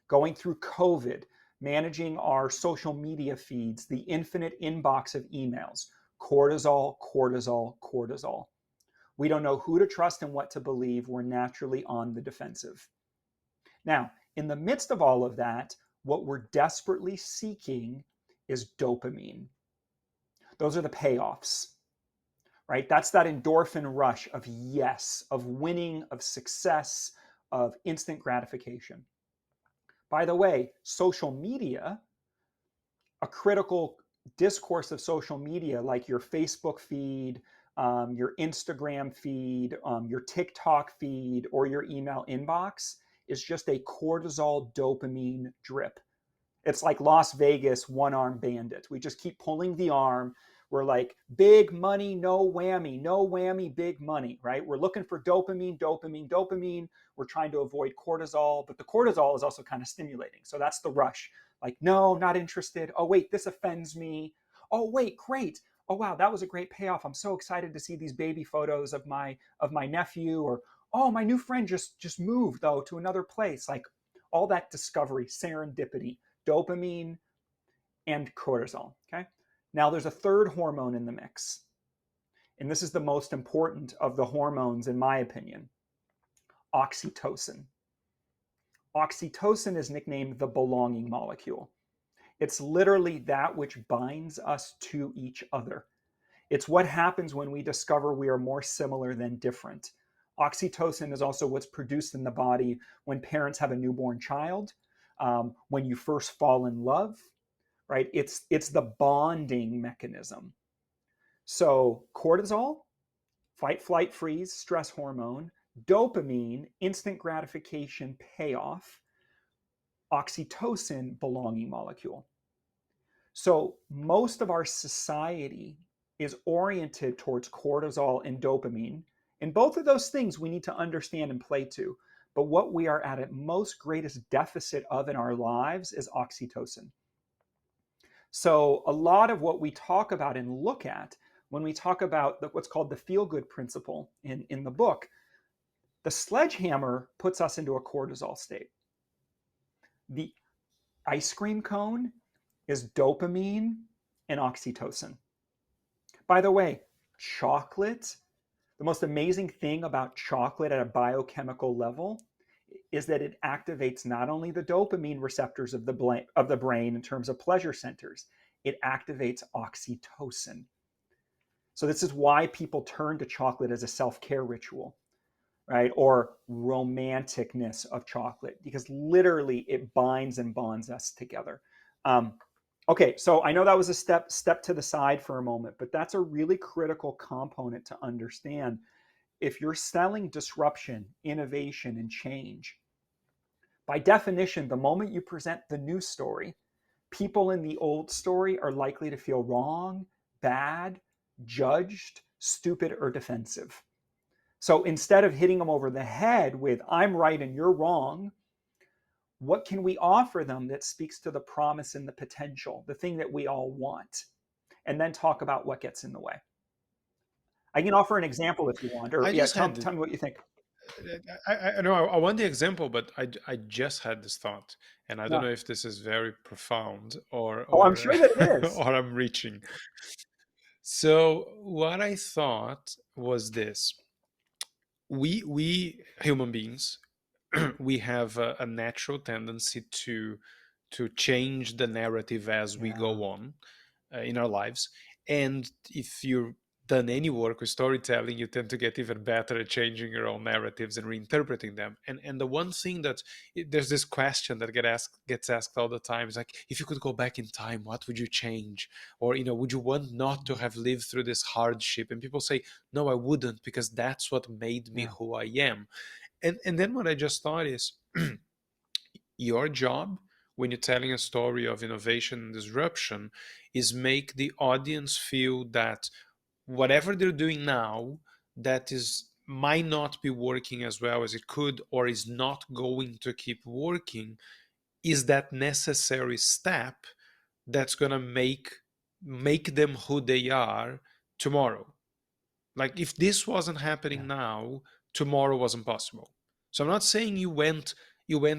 Going through COVID, managing our social media feeds, the infinite inbox of emails, cortisol, cortisol, cortisol. We don't know who to trust and what to believe. We're naturally on the defensive. Now, in the midst of all of that, what we're desperately seeking is dopamine. Those are the payoffs. Right? That's that endorphin rush of yes, of winning, of success, of instant gratification. By the way, social media, a critical discourse of social media, like your Facebook feed, your Instagram feed, your TikTok feed, or your email inbox is just a cortisol dopamine drip. It's like Las Vegas one-arm bandit. We just keep pulling the arm. We're like, big money, no whammy, big money, right? We're looking for dopamine, dopamine, dopamine. We're trying to avoid cortisol, but the cortisol is also kind of stimulating. So that's the rush. Like, no, not interested. Oh, wait, this offends me. Oh, wait, great. Oh, wow, that was a great payoff. I'm so excited to see these baby photos of my nephew. Or, oh, my new friend just moved, though, to another place. Like all that discovery, serendipity, dopamine, and cortisol, okay? Now there's a third hormone in the mix, and this is the most important of the hormones in my opinion, oxytocin. Oxytocin is nicknamed the belonging molecule. It's literally that which binds us to each other. It's what happens when we discover we are more similar than different. Oxytocin is also what's produced in the body when parents have a newborn child, when you first fall in love, right? It's the bonding mechanism. So cortisol, fight, flight, freeze, stress hormone; dopamine, instant gratification, payoff; oxytocin, belonging molecule. So most of our society is oriented towards cortisol and dopamine. And both of those things we need to understand and play to. But what we are at most greatest deficit of in our lives is oxytocin. So a lot of what we talk about and look at when we talk about what's called the feel-good principle in the book, the sledgehammer puts us into a cortisol state. The ice cream cone is dopamine and oxytocin. By the way, chocolate, the most amazing thing about chocolate at a biochemical level is that it activates not only the dopamine receptors of the brain in terms of pleasure centers, it activates oxytocin. So this is why people turn to chocolate as a self-care ritual, right? Or romanticness of chocolate, because literally it binds and bonds us together. Okay, so I know that was a step to the side for a moment, but that's a really critical component to understand. If you're selling disruption, innovation, and change, by definition, the moment you present the new story, people in the old story are likely to feel wrong, bad, judged, stupid, or defensive. So instead of hitting them over the head with, I'm right and you're wrong, what can we offer them that speaks to the promise and the potential, the thing that we all want? And then talk about what gets in the way. I can offer an example if you want, or I yeah, just tell had me what you think. I know I want the example, but I just had this thought, and I don't Yeah. know if this is very profound Oh, I'm or sure that it is. or I'm reaching. So what I thought was this: we human beings, we have a natural tendency to change the narrative as we Yeah. go on in our lives. And if you've done any work with storytelling, you tend to get even better at changing your own narratives and reinterpreting them. And the one thing that there's this question that gets asked all the time is like, if you could go back in time, what would you change? Or would you want not to have lived through this hardship? And people say, no, I wouldn't, because that's what made me Yeah. who I am. And then what I just thought is, your job when you're telling a story of innovation and disruption is make the audience feel that whatever they're doing now that is might not be working as well as it could, or is not going to keep working, is that necessary step that's going to make them who they are tomorrow. Like, if this wasn't Yeah. happening now, tomorrow wasn't possible. So I'm not saying you went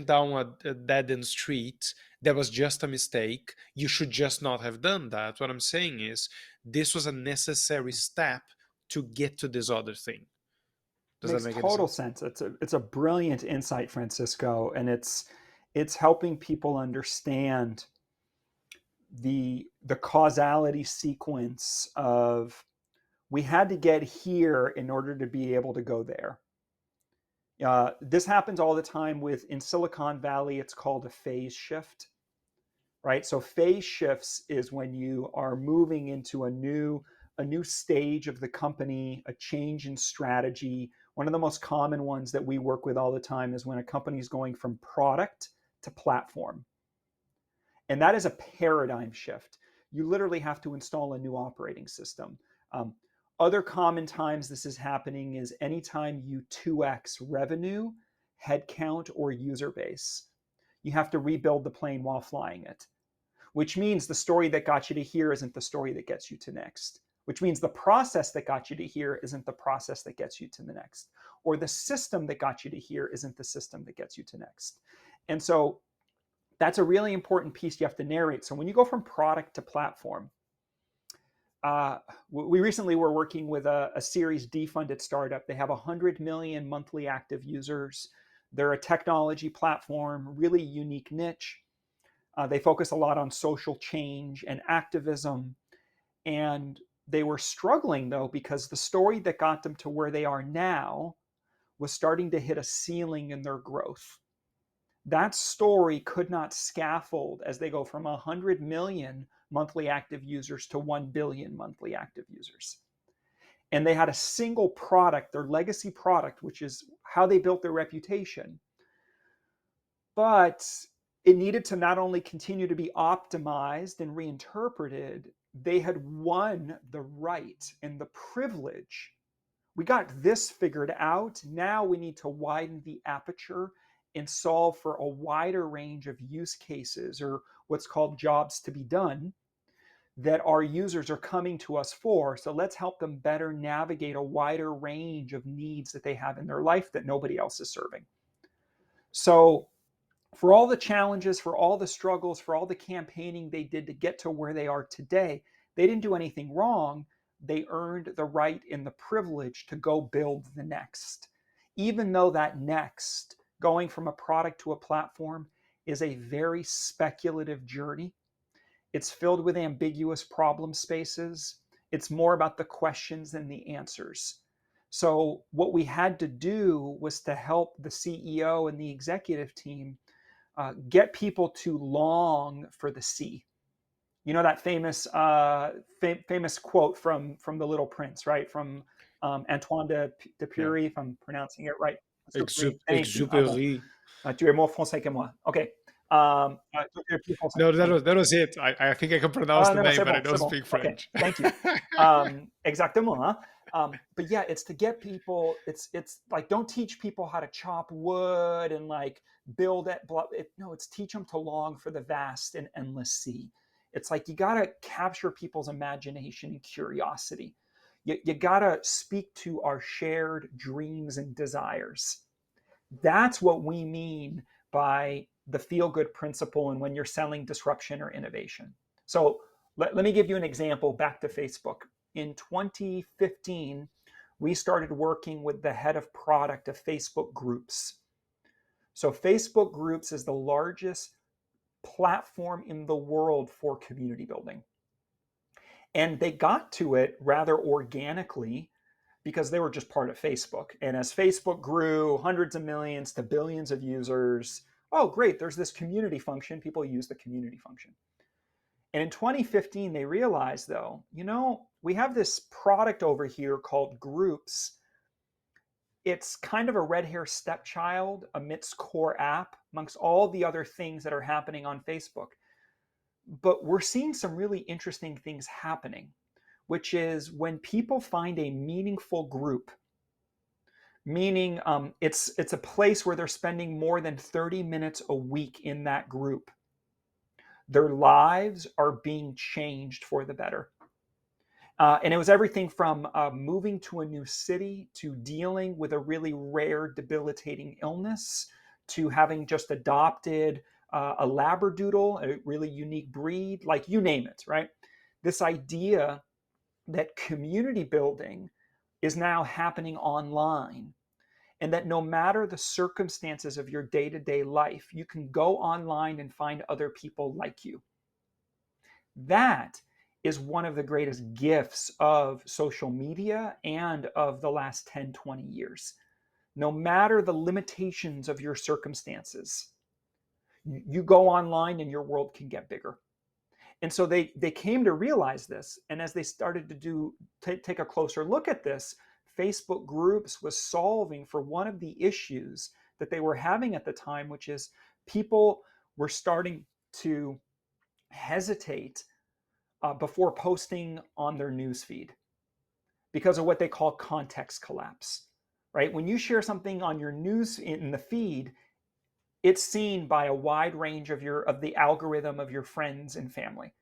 down a dead end street. That was just a mistake. You should just not have done that. What I'm saying is this was a necessary step to get to this other thing. Does that Makes make any total sense? sense. It's a brilliant insight, Francisco, and it's helping people understand the causality sequence of, we had to get here in order to be able to go there. This happens all the time in Silicon Valley. It's called a phase shift, right? So phase shifts is when you are moving into a new a new stage of the company, a change in strategy. One of the most common ones that we work with all the time is when a company is going from product to platform. And that is a paradigm shift. You literally have to install a new operating system. Other common times this is happening is anytime you 2x revenue, headcount, or user base. You have to rebuild the plane while flying it, which means the story that got you to here isn't the story that gets you to next, which means the process that got you to here isn't the process that gets you to the next, or the system that got you to here isn't the system that gets you to next. And so that's a really important piece you have to narrate. So when you go from product to platform, we recently were working with a Series D funded startup. They have 100 million monthly active users. They're a technology platform, really unique niche. They focus a lot on social change and activism. And they were struggling, though, because the story that got them to where they are now was starting to hit a ceiling in their growth. That story could not scaffold as they go from 100 million monthly active users to 1 billion monthly active users. And they had a single product, their legacy product, which is how they built their reputation. But it needed to not only continue to be optimized and reinterpreted, they had won the right and the privilege. We got this figured out. Now we need to widen the aperture and solve for a wider range of use cases, or what's called jobs to be done, that our users are coming to us for. So let's help them better navigate a wider range of needs that they have in their life that nobody else is serving. So for all the challenges, for all the struggles, for all the campaigning they did to get to where they are today, they didn't do anything wrong. They earned the right and the privilege to go build the next. Even though that next, going from a product to a platform, is a very speculative journey. It's filled with ambiguous problem spaces. It's more about the questions than the answers. So what we had to do was to help the CEO and the executive team get people to long for the sea. You know that famous quote from The Little Prince, right? From Antoine de Puri, if I'm pronouncing it right. Thank you. Exupery. Tu es more français que moi. Okay. No, that was it. I think I can pronounce the No, name, but I c'est don't bon. speak Okay, French. thank you. Exactement. But yeah, it's to get people. It's like, don't teach people how to chop wood and like build it. No, it's teach them to long for the vast and endless sea. It's like you gotta capture people's imagination and curiosity. You gotta speak to our shared dreams and desires. That's what we mean by the feel-good principle and when you're selling disruption or innovation. So let me give you an example back to Facebook. In 2015, we started working with the head of product of Facebook Groups. So Facebook Groups is the largest platform in the world for community building. And they got to it rather organically because they were just part of Facebook. And as Facebook grew hundreds of millions to billions of users, oh, great, there's this community function. People use the community function. And in 2015, they realized, though, we have this product over here called Groups. It's kind of a red hair stepchild amidst core app amongst all the other things that are happening on Facebook. But we're seeing some really interesting things happening, which is when people find a meaningful group, meaning it's a place where they're spending more than 30 minutes a week in that group, their lives are being changed for the better. And it was everything from moving to a new city, to dealing with a really rare, debilitating illness, to having just adopted a Labradoodle, a really unique breed, like you name it, right? This idea that community building is now happening online, and that no matter the circumstances of your day-to-day life, you can go online and find other people like you. That is one of the greatest gifts of social media and of the last 10, 20 years. No matter the limitations of your circumstances, you go online and your world can get bigger. And so they came to realize this. And as they started to take a closer look at this, Facebook groups was solving for one of the issues that they were having at the time, which is people were starting to hesitate before posting on their newsfeed because of what they call context collapse, right? When you share something on your news in the feed, it's seen by a wide range of the algorithm of your friends and family.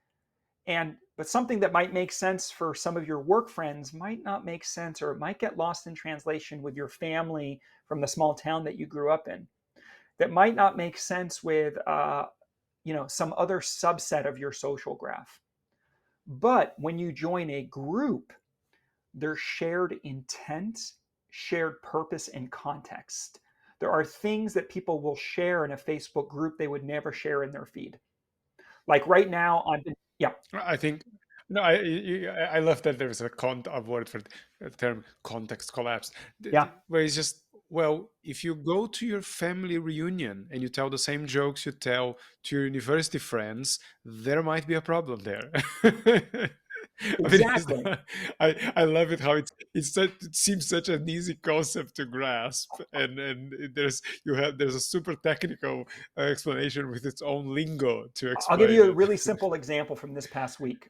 But something that might make sense for some of your work friends might not make sense, or it might get lost in translation with your family from the small town that you grew up in. That might not make sense with some other subset of your social graph. But when you join a group, there's shared intent, shared purpose, and context. There are things that people will share in a Facebook group they would never share in their feed. Like right now, yeah. I think no, I love that there's a word for the term context collapse, Yeah. where it's just, well, if you go to your family reunion and you tell the same jokes you tell to your university friends, there might be a problem there. I mean, Exactly. I love it how it seems such an easy concept to grasp, and there's a super technical explanation with its own lingo to I'll give explain you a it. really simple example from this past week.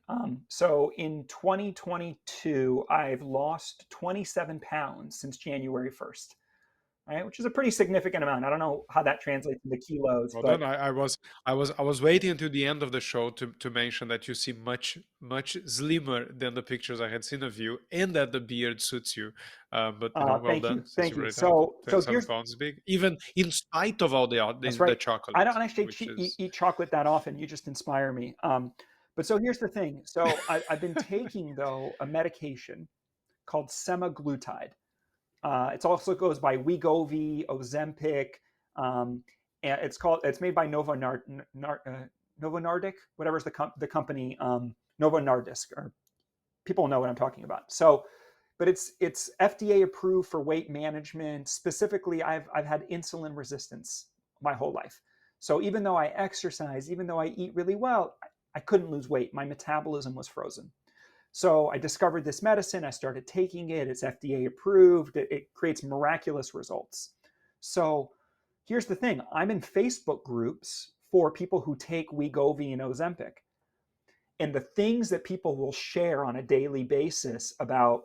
So in 2022, I've lost 27 pounds since January 1st, right? Which is a pretty significant amount. I don't know how that translates into kilos, Well but done. I was waiting until the end of the show to mention that you seem much slimmer than the pictures I had seen of you, and that the beard suits you. But well thank done, you, since thank you you. already have So 27 here's pounds big, even in spite of all That's the right. I chocolate, don't actually which is eat chocolate that often. You just inspire me. But so here's the thing. So I've been taking though a medication called semaglutide. It also goes by Wegovy, Ozempic, and it's made by Novo Nordic, whatever's the company, Novo Nordisk, or people know what I'm talking about. So, but it's FDA approved for weight management. Specifically, I've had insulin resistance my whole life. So even though I exercise, even though I eat really well, I couldn't lose weight. My metabolism was frozen. So I discovered this medicine. I started taking it. It's FDA approved. It creates miraculous results. So here's the thing. I'm in Facebook groups for people who take Wegovy and Ozempic. And the things that people will share on a daily basis about,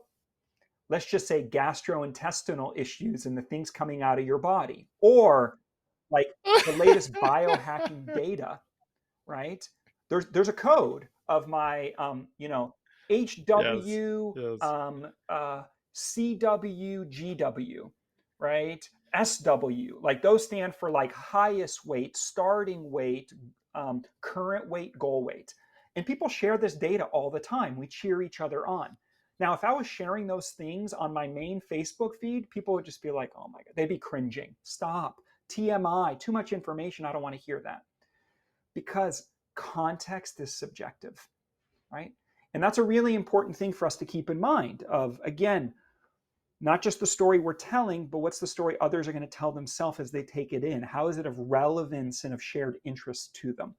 let's just say, gastrointestinal issues and the things coming out of your body, or like the latest biohacking data, right? There's a code of my yes, HW, yes. CWGW, right? SW, like those stand for like highest weight, starting weight, current weight, goal weight. And people share this data all the time. We cheer each other on. Now, if I was sharing those things on my main Facebook feed, people would just be like, oh my God, they'd be cringing. Stop. TMI, too much information. I don't want to hear that. Because context is subjective, right? And that's a really important thing for us to keep in mind of, again, not just the story we're telling, but what's the story others are going to tell themselves as they take it in? How is it of relevance and of shared interest to them?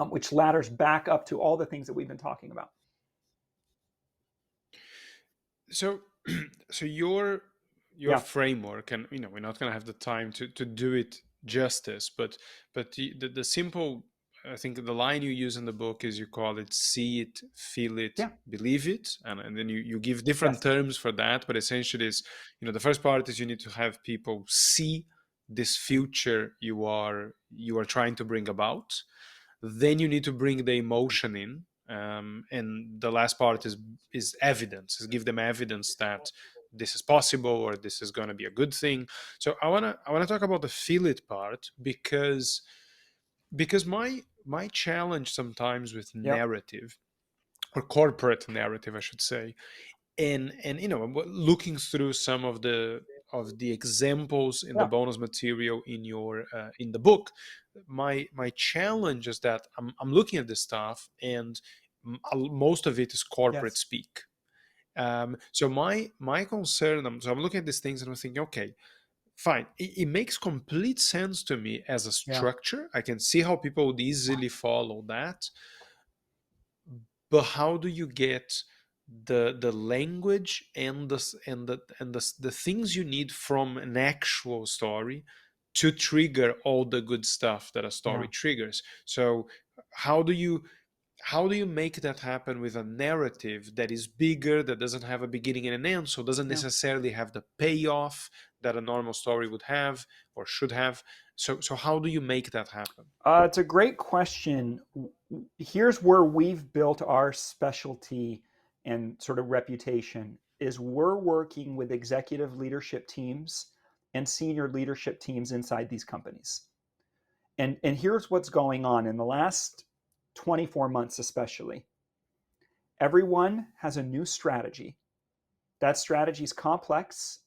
Which ladders back up to all the things that we've been talking about. So, so your Yeah, framework, and we're not going to have the time to do it justice, but the simple, I think the line you use in the book is, you call it see it, feel it, yeah, believe it, and then you give different yes, terms for that, but essentially is, the first part is you need to have people see this future you are trying to bring about. Then you need to bring the emotion in, and the last part is evidence, is give them evidence that this is possible, or this is going to be a good thing. So I want to talk about the feel it part, because my challenge sometimes with yep, narrative, or corporate narrative, I should say, and looking through some of the examples in the yeah, bonus material in the book, my challenge is that I'm looking at this stuff, and most of it is corporate yes, speak. So my concern, so I'm looking at these things and I'm thinking, okay, fine, it makes complete sense to me as a yeah, structure. I can see how people would easily follow that. but how do you get the language and the things you need from an actual story to trigger all the good stuff that a story Yeah. triggers? So how do you how do you make that happen with a narrative that is bigger, that doesn't have a beginning and an end, so doesn't Yeah. necessarily have the payoff that a normal story would have or should have? So how do you make that happen? It's a great question. Here's where we've built our specialty and sort of reputation is we're working with executive leadership teams and senior leadership teams inside these companies. And here's what's going on in the last 24 months especially. Everyone has a new strategy. That strategy is complex,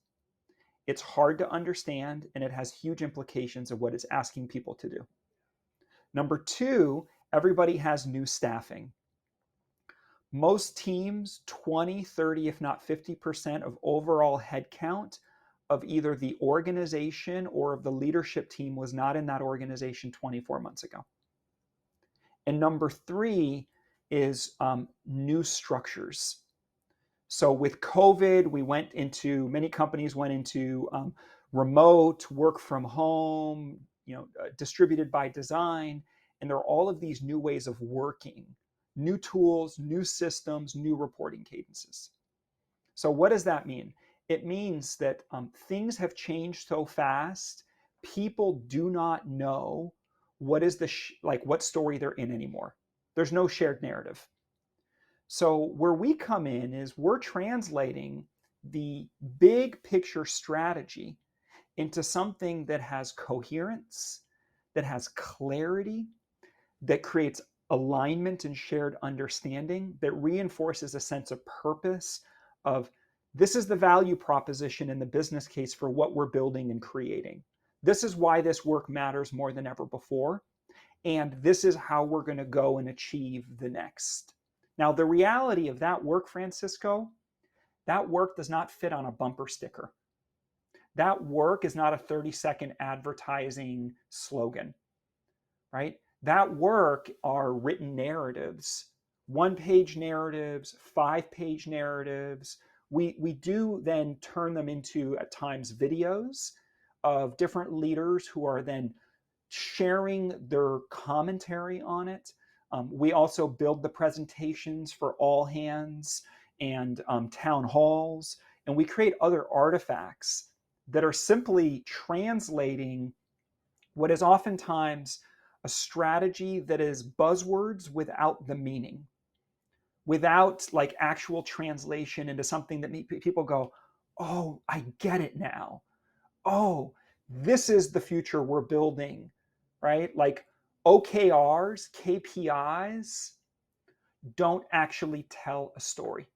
it's hard to understand, and it has huge implications of what it's asking people to do. Number two, everybody has new staffing. Most teams, 20, 30, if not 50% of overall headcount of either the organization or of the leadership team was not in that organization 24 months ago. And number three is new structures. So with COVID, many companies went into remote work from home, distributed by design, and there are all of these new ways of working, new tools, new systems, new reporting cadences. So what does that mean? It means that things have changed so fast, people do not know what is what story they're in anymore. There's no shared narrative. So where we come in is we're translating the big picture strategy into something that has coherence, that has clarity, that creates alignment and shared understanding, that reinforces a sense of purpose of this is the value proposition and the business case for what we're building and creating. This is why this work matters more than ever before. And this is how we're going to go and achieve the next. Now, the reality of that work, Francisco, that work does not fit on a bumper sticker. That work is not a 30-second advertising slogan, right? That work are written narratives, one-page narratives, five-page narratives. We do then turn them into, at times, videos of different leaders who are then sharing their commentary on it. We also build the presentations for all hands and town halls, and we create other artifacts that are simply translating what is oftentimes a strategy that is buzzwords without the meaning, without like actual translation into something that people go, oh, I get it now. Oh, this is the future we're building, right? Like OKRs, KPIs don't actually tell a story,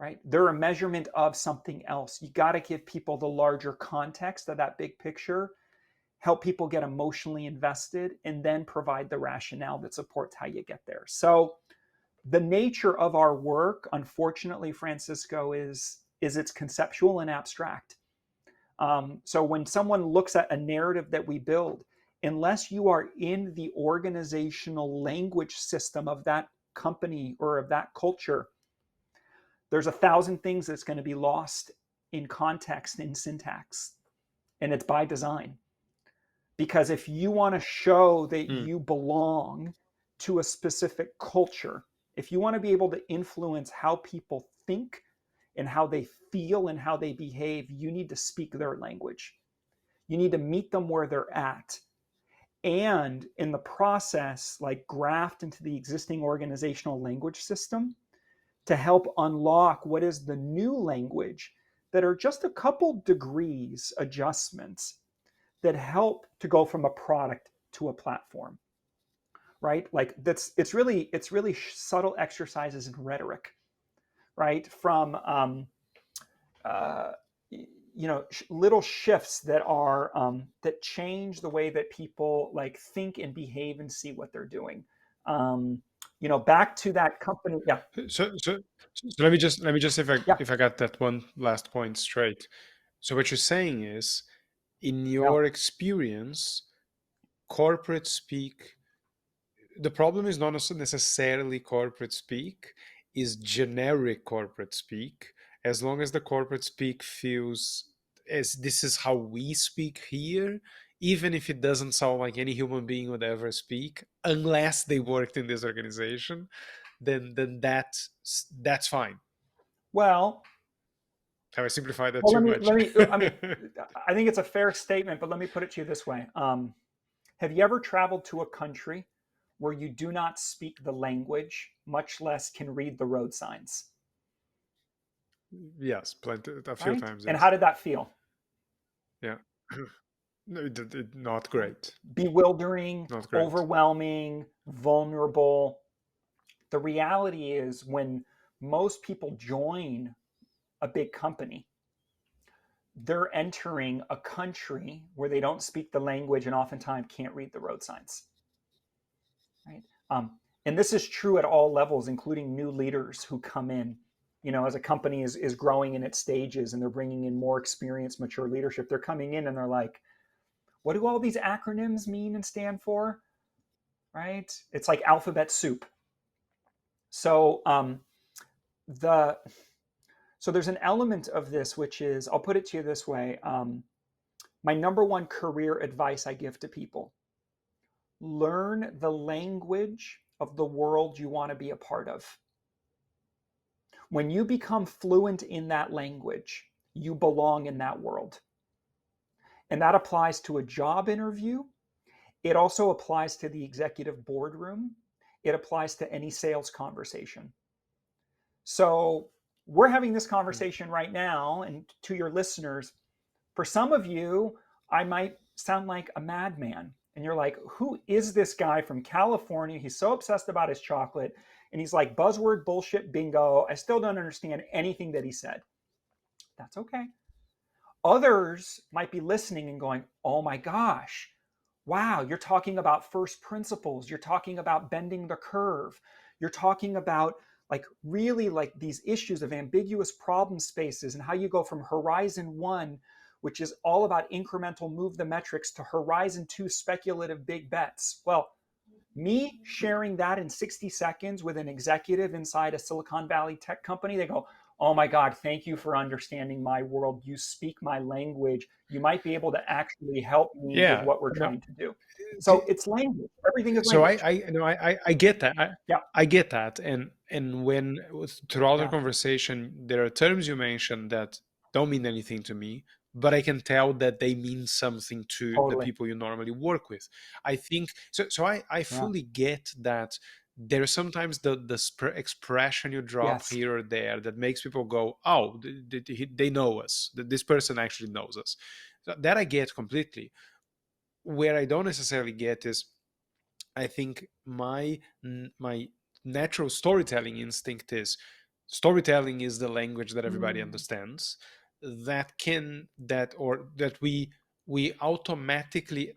right? They're a measurement of something else. You got to give people the larger context of that big picture, help people get emotionally invested, and then provide the rationale that supports how you get there. So the nature of our work, unfortunately, Francisco, is it's conceptual and abstract. So when someone looks at a narrative that we build, unless you are in the organizational language system of that company or of that culture, there's 1,000 things that's going to be lost in context and syntax. And it's by design. Because if you want to show that you belong to a specific culture, if you want to be able to influence how people think and how they feel and how they behave, you need to speak their language. You need to meet them where they're at. And in the process, like graft into the existing organizational language system to help unlock what is the new language that are just a couple degrees adjustments that help to go from a product to a platform, right? Like it's really subtle exercises in rhetoric, right? From uh, little shifts that are that change the way that people like think and behave and see what they're doing. Back to that company. Yeah, So let me just yeah, if I got that one last point straight. So what you're saying is, in yeah, your experience, corporate speak the problem is not necessarily corporate speak, is generic corporate speak. As long as the corporate speak feels as this is how we speak here, even if it doesn't sound like any human being would ever speak, unless they worked in this organization, then that's fine. Well, Have I simplified that well, too much? I mean, I think it's a fair statement, but let me put it to you this way. Have you ever traveled to a country where you do not speak the language, much less can read the road signs? Yes, plenty, a few Right? times, And yes. how did that feel? Yeah. No, not Right? great. Bewildering, Not great. overwhelming, vulnerable. The reality is when most people join a big company, they're entering a country where they don't speak the language and oftentimes can't read the road signs. Right? And this is true at all levels, including new leaders who come in. You know, as a company is growing in its stages and they're bringing in more experienced, mature leadership, they're coming in and they're like, what do all these acronyms mean and stand for? Right? It's like alphabet soup. So the so there's an element of this which is, I'll put it to you this way. My number one career advice I give to people: learn the language of the world you want to be a part of. When you become fluent in that language, you belong in that world. And that applies to a job interview. It also applies to the executive boardroom. It applies to any sales conversation. So we're having this conversation right now, and to your listeners, for some of you, I might sound like a madman. And you're like, who is this guy from California? He's so obsessed about his chocolate. And he's like, buzzword bullshit bingo. I still don't understand anything that he said. That's okay. Others might be listening and going, oh my gosh, wow, you're talking about first principles. You're talking about bending the curve. You're talking about like really like these issues of ambiguous problem spaces and how you go from horizon one, which is all about incremental move the metrics, to horizon two, speculative big bets. Well, me sharing that in 60 seconds with an executive inside a Silicon Valley tech company, they go, oh my God, thank you for understanding my world. You speak my language. You might be able to actually help me with Yeah. what we're No. trying to do. So it's language. Everything is So language. I get that. Yeah. I get that. And when throughout the Yeah. conversation, there are terms you mentioned that don't mean anything to me, but I can tell that they mean something to the Totally. people you normally work with. I think so. So I Yeah. fully get that. There's sometimes the expression you drop Yes. here or there that makes people go, "Oh, they know us. This person actually knows us." So that I get completely. Where I don't necessarily get is, I think my natural storytelling instinct is, storytelling is the language that everybody Mm. understands, that can that or that we automatically,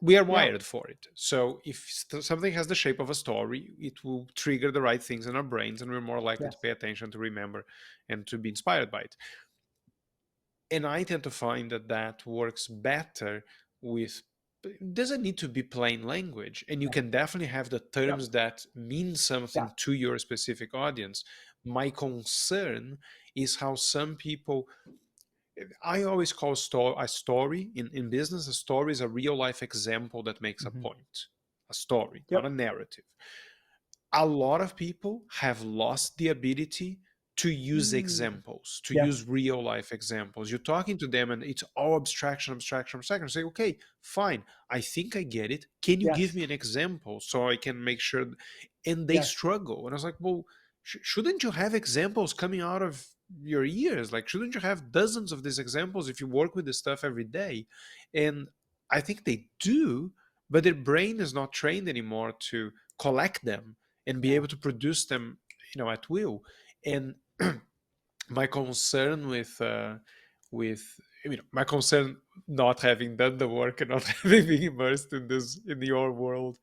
we are Yeah. wired for it. So if something has the shape of a story, it will trigger the right things in our brains, and we're more likely to Yes. pay attention, to remember, and to be inspired by it. And I tend to find that that works better with, it doesn't need to be plain language, and you Yeah. can definitely have the Yep. terms that mean Yeah. something to your specific audience. My concern is how some people, I always call a story in business, a story is a real life example that makes a Hmm. point. A story, not a Yep. narrative. A lot of people have lost the ability to use Mm. examples, to use Yes. real life examples. You're talking to them and it's all abstraction, abstraction, abstraction. Say, okay, fine. I think I get it. Can you give Yes. me an example so I can make sure? And they Yes. struggle. And I was like, well, shouldn't you have examples coming out of your ears? Like, shouldn't you have dozens of these examples if you work with this stuff every day? And I think they do, but their brain is not trained anymore to collect them and be Yeah. able to produce them, at will. And my concern with my concern, not having done the work and not having been immersed in this, in your world,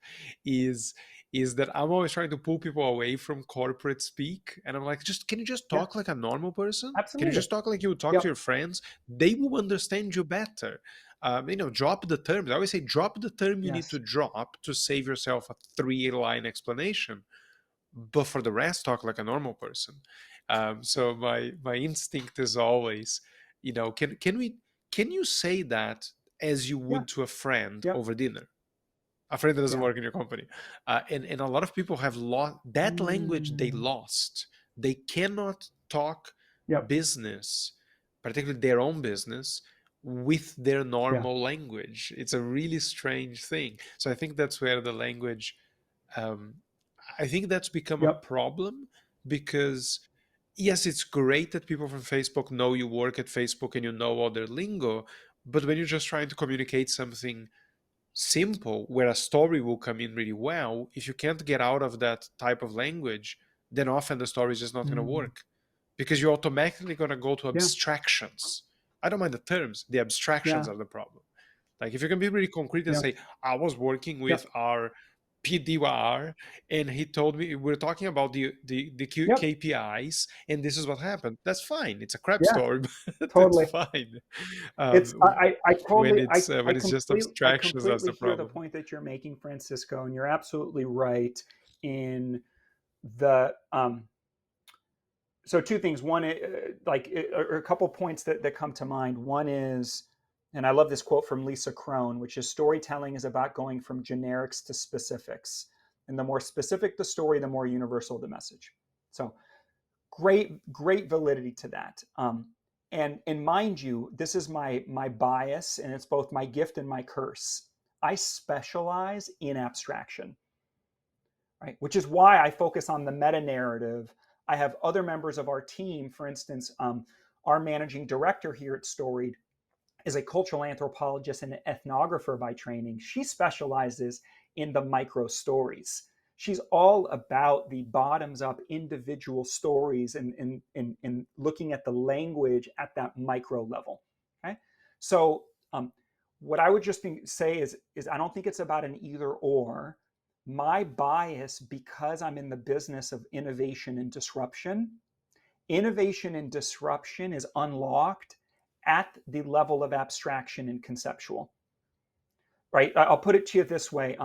is that I'm always trying to pull people away from corporate speak, and I'm like, just, can you just talk Yes. like a normal person? Can you Absolutely. just talk like you would talk to Yep. your friends? They will understand you better. Drop the terms. I always say drop the term you need Yes. to drop to save yourself a 3-line explanation, but for the rest, talk like a normal person. So my instinct is always, can you say that as you Yeah. would to a friend Yep. over dinner, a friend that doesn't Yeah. work in your company? And a lot of people have lost that language. They Mm. lost. They cannot talk Yep. business, particularly their own business, with their Yeah. normal language. It's a really strange thing. So I think that's where the language, um, I think that's become a Yep. problem, because yes, it's great that people from Facebook know you work at Facebook and you know all their lingo, but when you're just trying to communicate something simple where a story will come in really well, if you can't get out of that type of language, then often the story is just not going to Mm. work, because you're automatically going to go to Yeah. abstractions. I don't mind the terms, the abstractions Yeah. are the problem. Like if you can be really concrete and Yep. say, I was working with Yep. our PDR and he told me we're talking about the Yep. KPIs and this is what happened. That's fine. It's a crap Yeah. story, but it's Totally. fine. It's I When totally when it's just I abstractions, that's completely the hear the problem. point that you're making, Francisco, and you're absolutely right in the so two things. One, or a couple points that come to mind. One is, and I love this quote from Lisa Crone, which is storytelling is about going from generics to specifics. And the more specific the story, the more universal the message. So great validity to that. And mind you, this is my bias, and it's both my gift and my curse. I specialize in abstraction, right? Which is why I focus on the meta narrative. I have other members of our team, for instance, our managing director here at Storied is a cultural anthropologist and an ethnographer by training. She specializes in the micro stories. She's all about the bottoms up individual stories and looking at the language at that micro level. Okay. So, what I would just say is I don't think it's about an either or. My bias, because I'm in the business of innovation and disruption is unlocked at the level of abstraction and conceptual, right? I'll put it to you this way.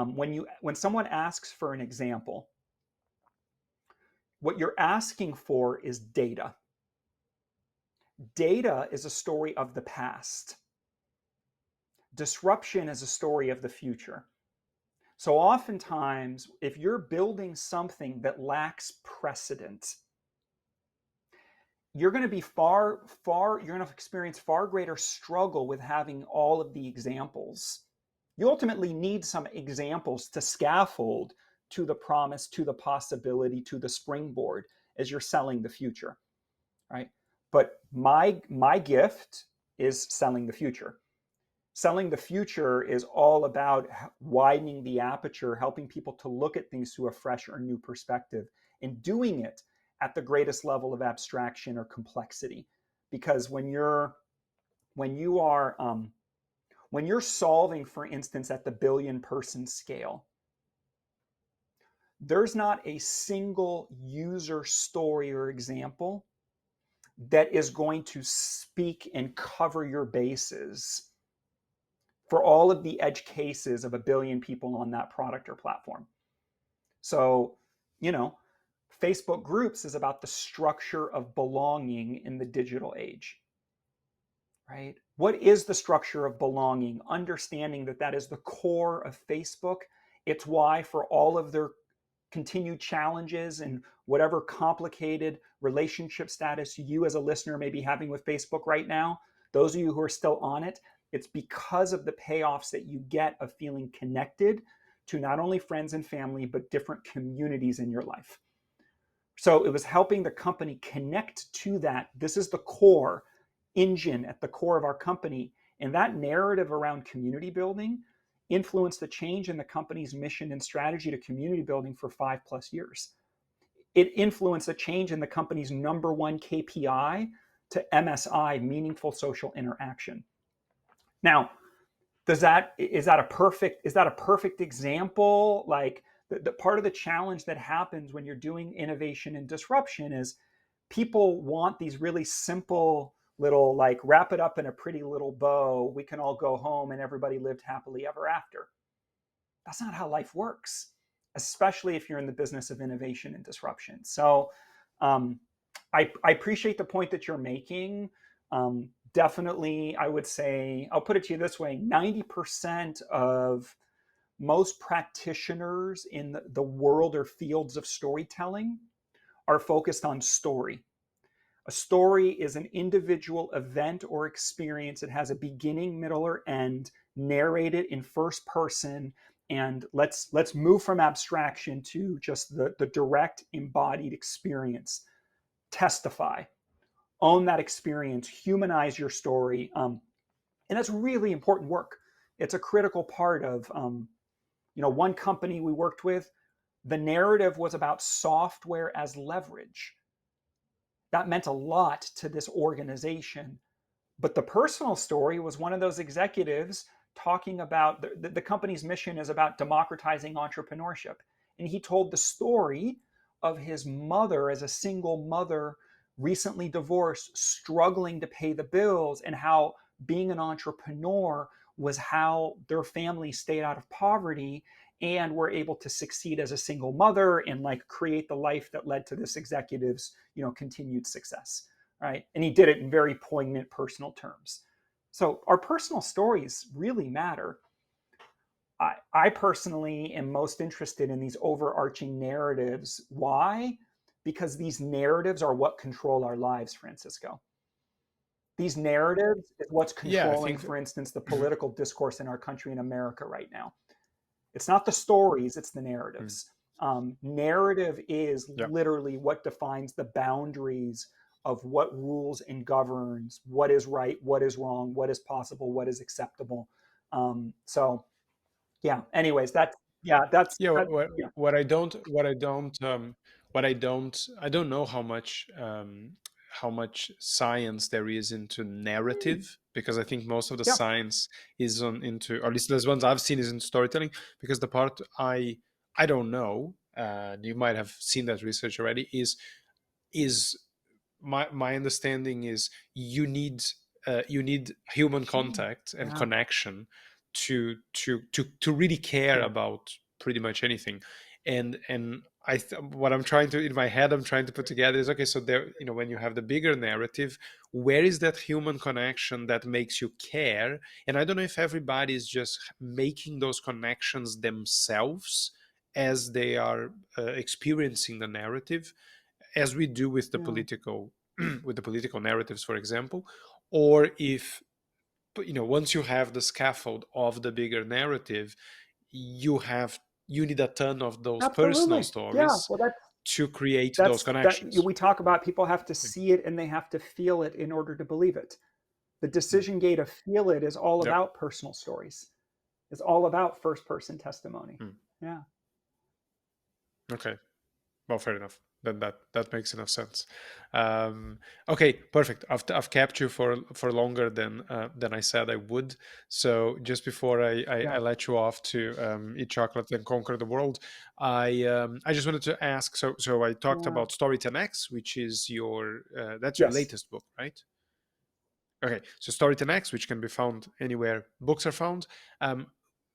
When someone asks for an example, what you're asking for is data. Data is a story of the past. Disruption is a story of the future. So oftentimes, if you're building something that lacks precedent, you're going to be you're going to experience far greater struggle with having all of the examples. You ultimately need some examples to scaffold to the promise, to the possibility, to the springboard as you're selling the future, right? But my gift is selling the future. Selling the future is all about widening the aperture, helping people to look at things through a fresh or new perspective, and doing it at the greatest level of abstraction or complexity. Because when you are when you're solving, for instance, at the billion person scale, there's not a single user story or example that is going to speak and cover your bases for all of the edge cases of a billion people on that product or platform. So, you know, Facebook groups is about the structure of belonging in the digital age, right? What is the structure of belonging? Understanding that that is the core of Facebook. It's why, for all of their continued challenges and whatever complicated relationship status you as a listener may be having with Facebook right now, those of you who are still on it, it's because of the payoffs that you get of feeling connected to not only friends and family, but different communities in your life. So it was helping the company connect to that. This is the core engine at the core of our company. And that narrative around community building influenced the change in the company's mission and strategy to community building for 5+ years. It influenced a change in the company's number one KPI to MSI, meaningful social interaction. Now, is that a perfect example? Like the part of the challenge that happens when you're doing innovation and disruption is people want these really simple little, like, wrap it up in a pretty little bow, we can all go home and everybody lived happily ever after. That's not how life works, especially if you're in the business of innovation and disruption. So I appreciate the point that you're making. Definitely, I would say, I'll put it to you this way, 90% of most practitioners in the world or fields of storytelling are focused on story. A story is an individual event or experience. It has a beginning, middle, or end, narrated in first person. And let's move from abstraction to just the direct embodied experience. Testify, own that experience, humanize your story. And that's really important work. It's a critical part of, one company we worked with, the narrative was about software as leverage. That meant a lot to this organization. But the personal story was one of those executives talking about the company's mission is about democratizing entrepreneurship. And he told the story of his mother as a single mother, recently divorced, struggling to pay the bills, and how being an entrepreneur was how their family stayed out of poverty and were able to succeed as a single mother and like create the life that led to this executive's, continued success, right? And he did it in very poignant personal terms. So our personal stories really matter. I personally am most interested in these overarching narratives. Why? Because these narratives are what control our lives, Francisco. These narratives is what's Yeah, I controlling, think for instance, the political discourse in our country in America right now. It's not the stories, it's the narratives. Narrative is yeah. literally what defines the boundaries of what rules and governs what is right, what is wrong, what is possible, what is acceptable. So yeah, anyways, Yeah, yeah, I don't know how much science there is into narrative, because I think most of the yeah, science is on into, or at least the ones I've seen, is in storytelling. Because the part I don't know, you might have seen that research already, is my understanding is you need human contact and yeah, connection to really care yeah, about pretty much anything. And what I'm trying to, in my head, I'm trying to put together is, okay, so there, when you have the bigger narrative, where is that human connection that makes you care? And I don't know if everybody is just making those connections themselves as they are experiencing the narrative, as we do with the yeah, political with the political narratives, for example. Or if, once you have the scaffold of the bigger narrative, you need a ton of those personal absolutely. Yeah. stories Well, to create those that connections. we talk about. People have to see it and they have to feel it in order to believe it. The Mm. decision gate of feel it is all Yep. about personal stories. It's all about first person testimony. Mm. Yeah. Okay. Well, fair enough. Then that makes enough sense. Okay, perfect. I've kept you for longer than I said I would. So just before I Yeah. let you off to eat chocolate and conquer the world, I just wanted to ask. So I talked Yeah. about Story 10X, which is that's your Yes. latest book, right? Okay, so Story 10X, which can be found anywhere books are found. Um,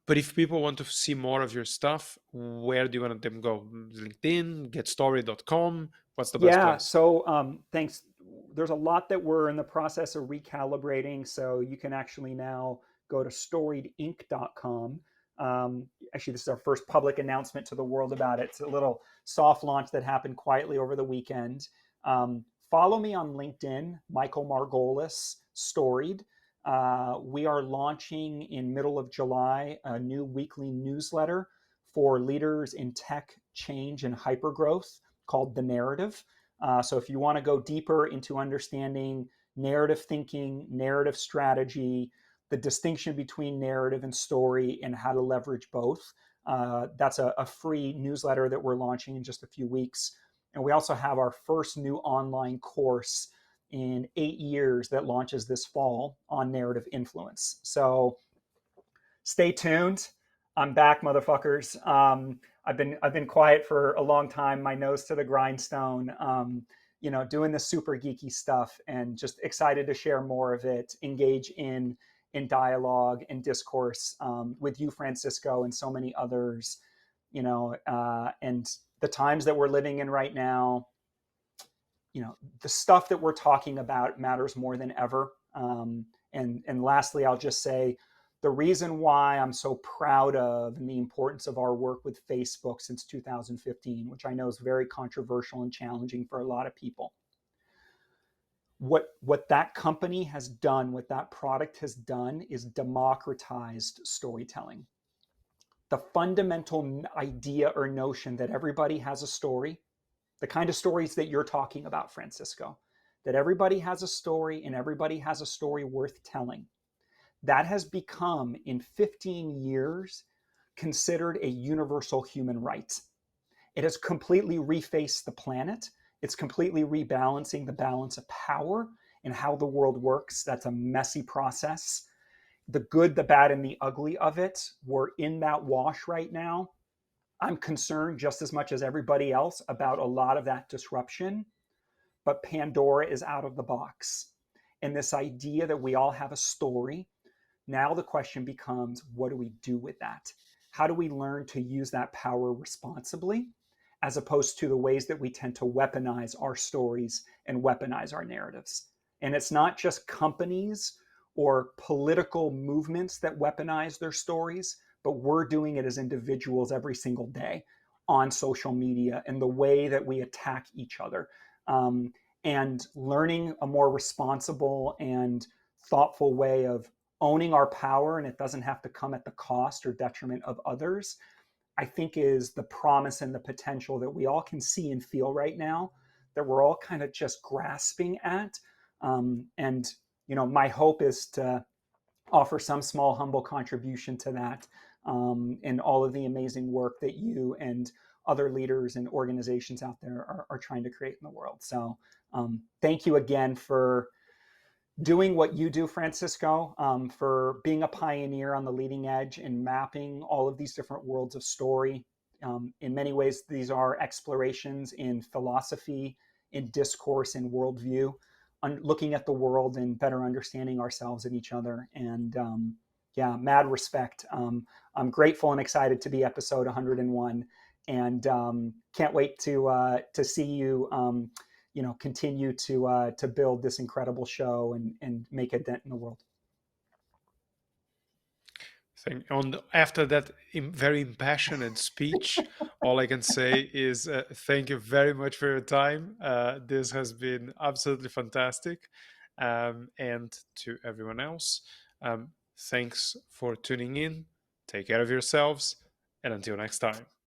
but if people want to see more of your stuff, where do you want them to go? LinkedIn, getstory.com? What's the best Yeah. place? So thanks. There's a lot that we're in the process of recalibrating. So you can actually now go to storiedinc.com. Actually, this is our first public announcement to the world about it. It's a little soft launch that happened quietly over the weekend. Follow me on LinkedIn, Michael Margolis, Storied. We are launching in middle of July a new weekly newsletter for leaders in tech, change, and hypergrowth called The Narrative. So if you want to go deeper into understanding narrative thinking, narrative strategy, the distinction between narrative and story, and how to leverage both, that's a free newsletter that we're launching in just a few weeks. And we also have our first new online course in 8 years that launches this fall on narrative influence. So stay tuned. I'm back, motherfuckers. I've been quiet for a long time, my nose to the grindstone. doing the super geeky stuff, and just excited to share more of it, engage in dialogue and discourse with you, Francisco, and so many others, and the times that we're living in right now, the stuff that we're talking about matters more than ever. And lastly, I'll just say the reason why I'm so proud of and the importance of our work with Facebook since 2015, which I know is very controversial and challenging for a lot of people. What that company has done, what that product has done, is democratized storytelling. The fundamental idea or notion that everybody has a story, the kind of stories that you're talking about, Francisco, that everybody has a story and everybody has a story worth telling, that has become, in 15 years, considered a universal human right. It has completely refaced the planet. It's completely rebalancing the balance of power and how the world works. That's a messy process. The good, the bad, and the ugly of it, we're in that wash right now. I'm concerned just as much as everybody else about a lot of that disruption, but Pandora is out of the box. And this idea that we all have a story, now the question becomes, what do we do with that? How do we learn to use that power responsibly, as opposed to the ways that we tend to weaponize our stories and weaponize our narratives? And it's not just companies or political movements that weaponize their stories, but we're doing it as individuals every single day on social media, and the way that we attack each other. And learning a more responsible and thoughtful way of owning our power, and it doesn't have to come at the cost or detriment of others, I think is the promise and the potential that we all can see and feel right now, that we're all kind of just grasping at. And my hope is to offer some small, humble contribution to that, and all of the amazing work that you and other leaders and organizations out there are trying to create in the world. So thank you again for doing what you do, Francisco, for being a pioneer on the leading edge and mapping all of these different worlds of story. In many ways, these are explorations in philosophy, in discourse, in worldview, looking at the world and better understanding ourselves and each other. And mad respect. I'm grateful and excited to be episode 101, and can't wait to see you continue to build this incredible show and make a dent in the world. After that very impassioned speech, all I can say is thank you very much for your time. This has been absolutely fantastic. And to everyone else, thanks for tuning in. Take care of yourselves, and until next time.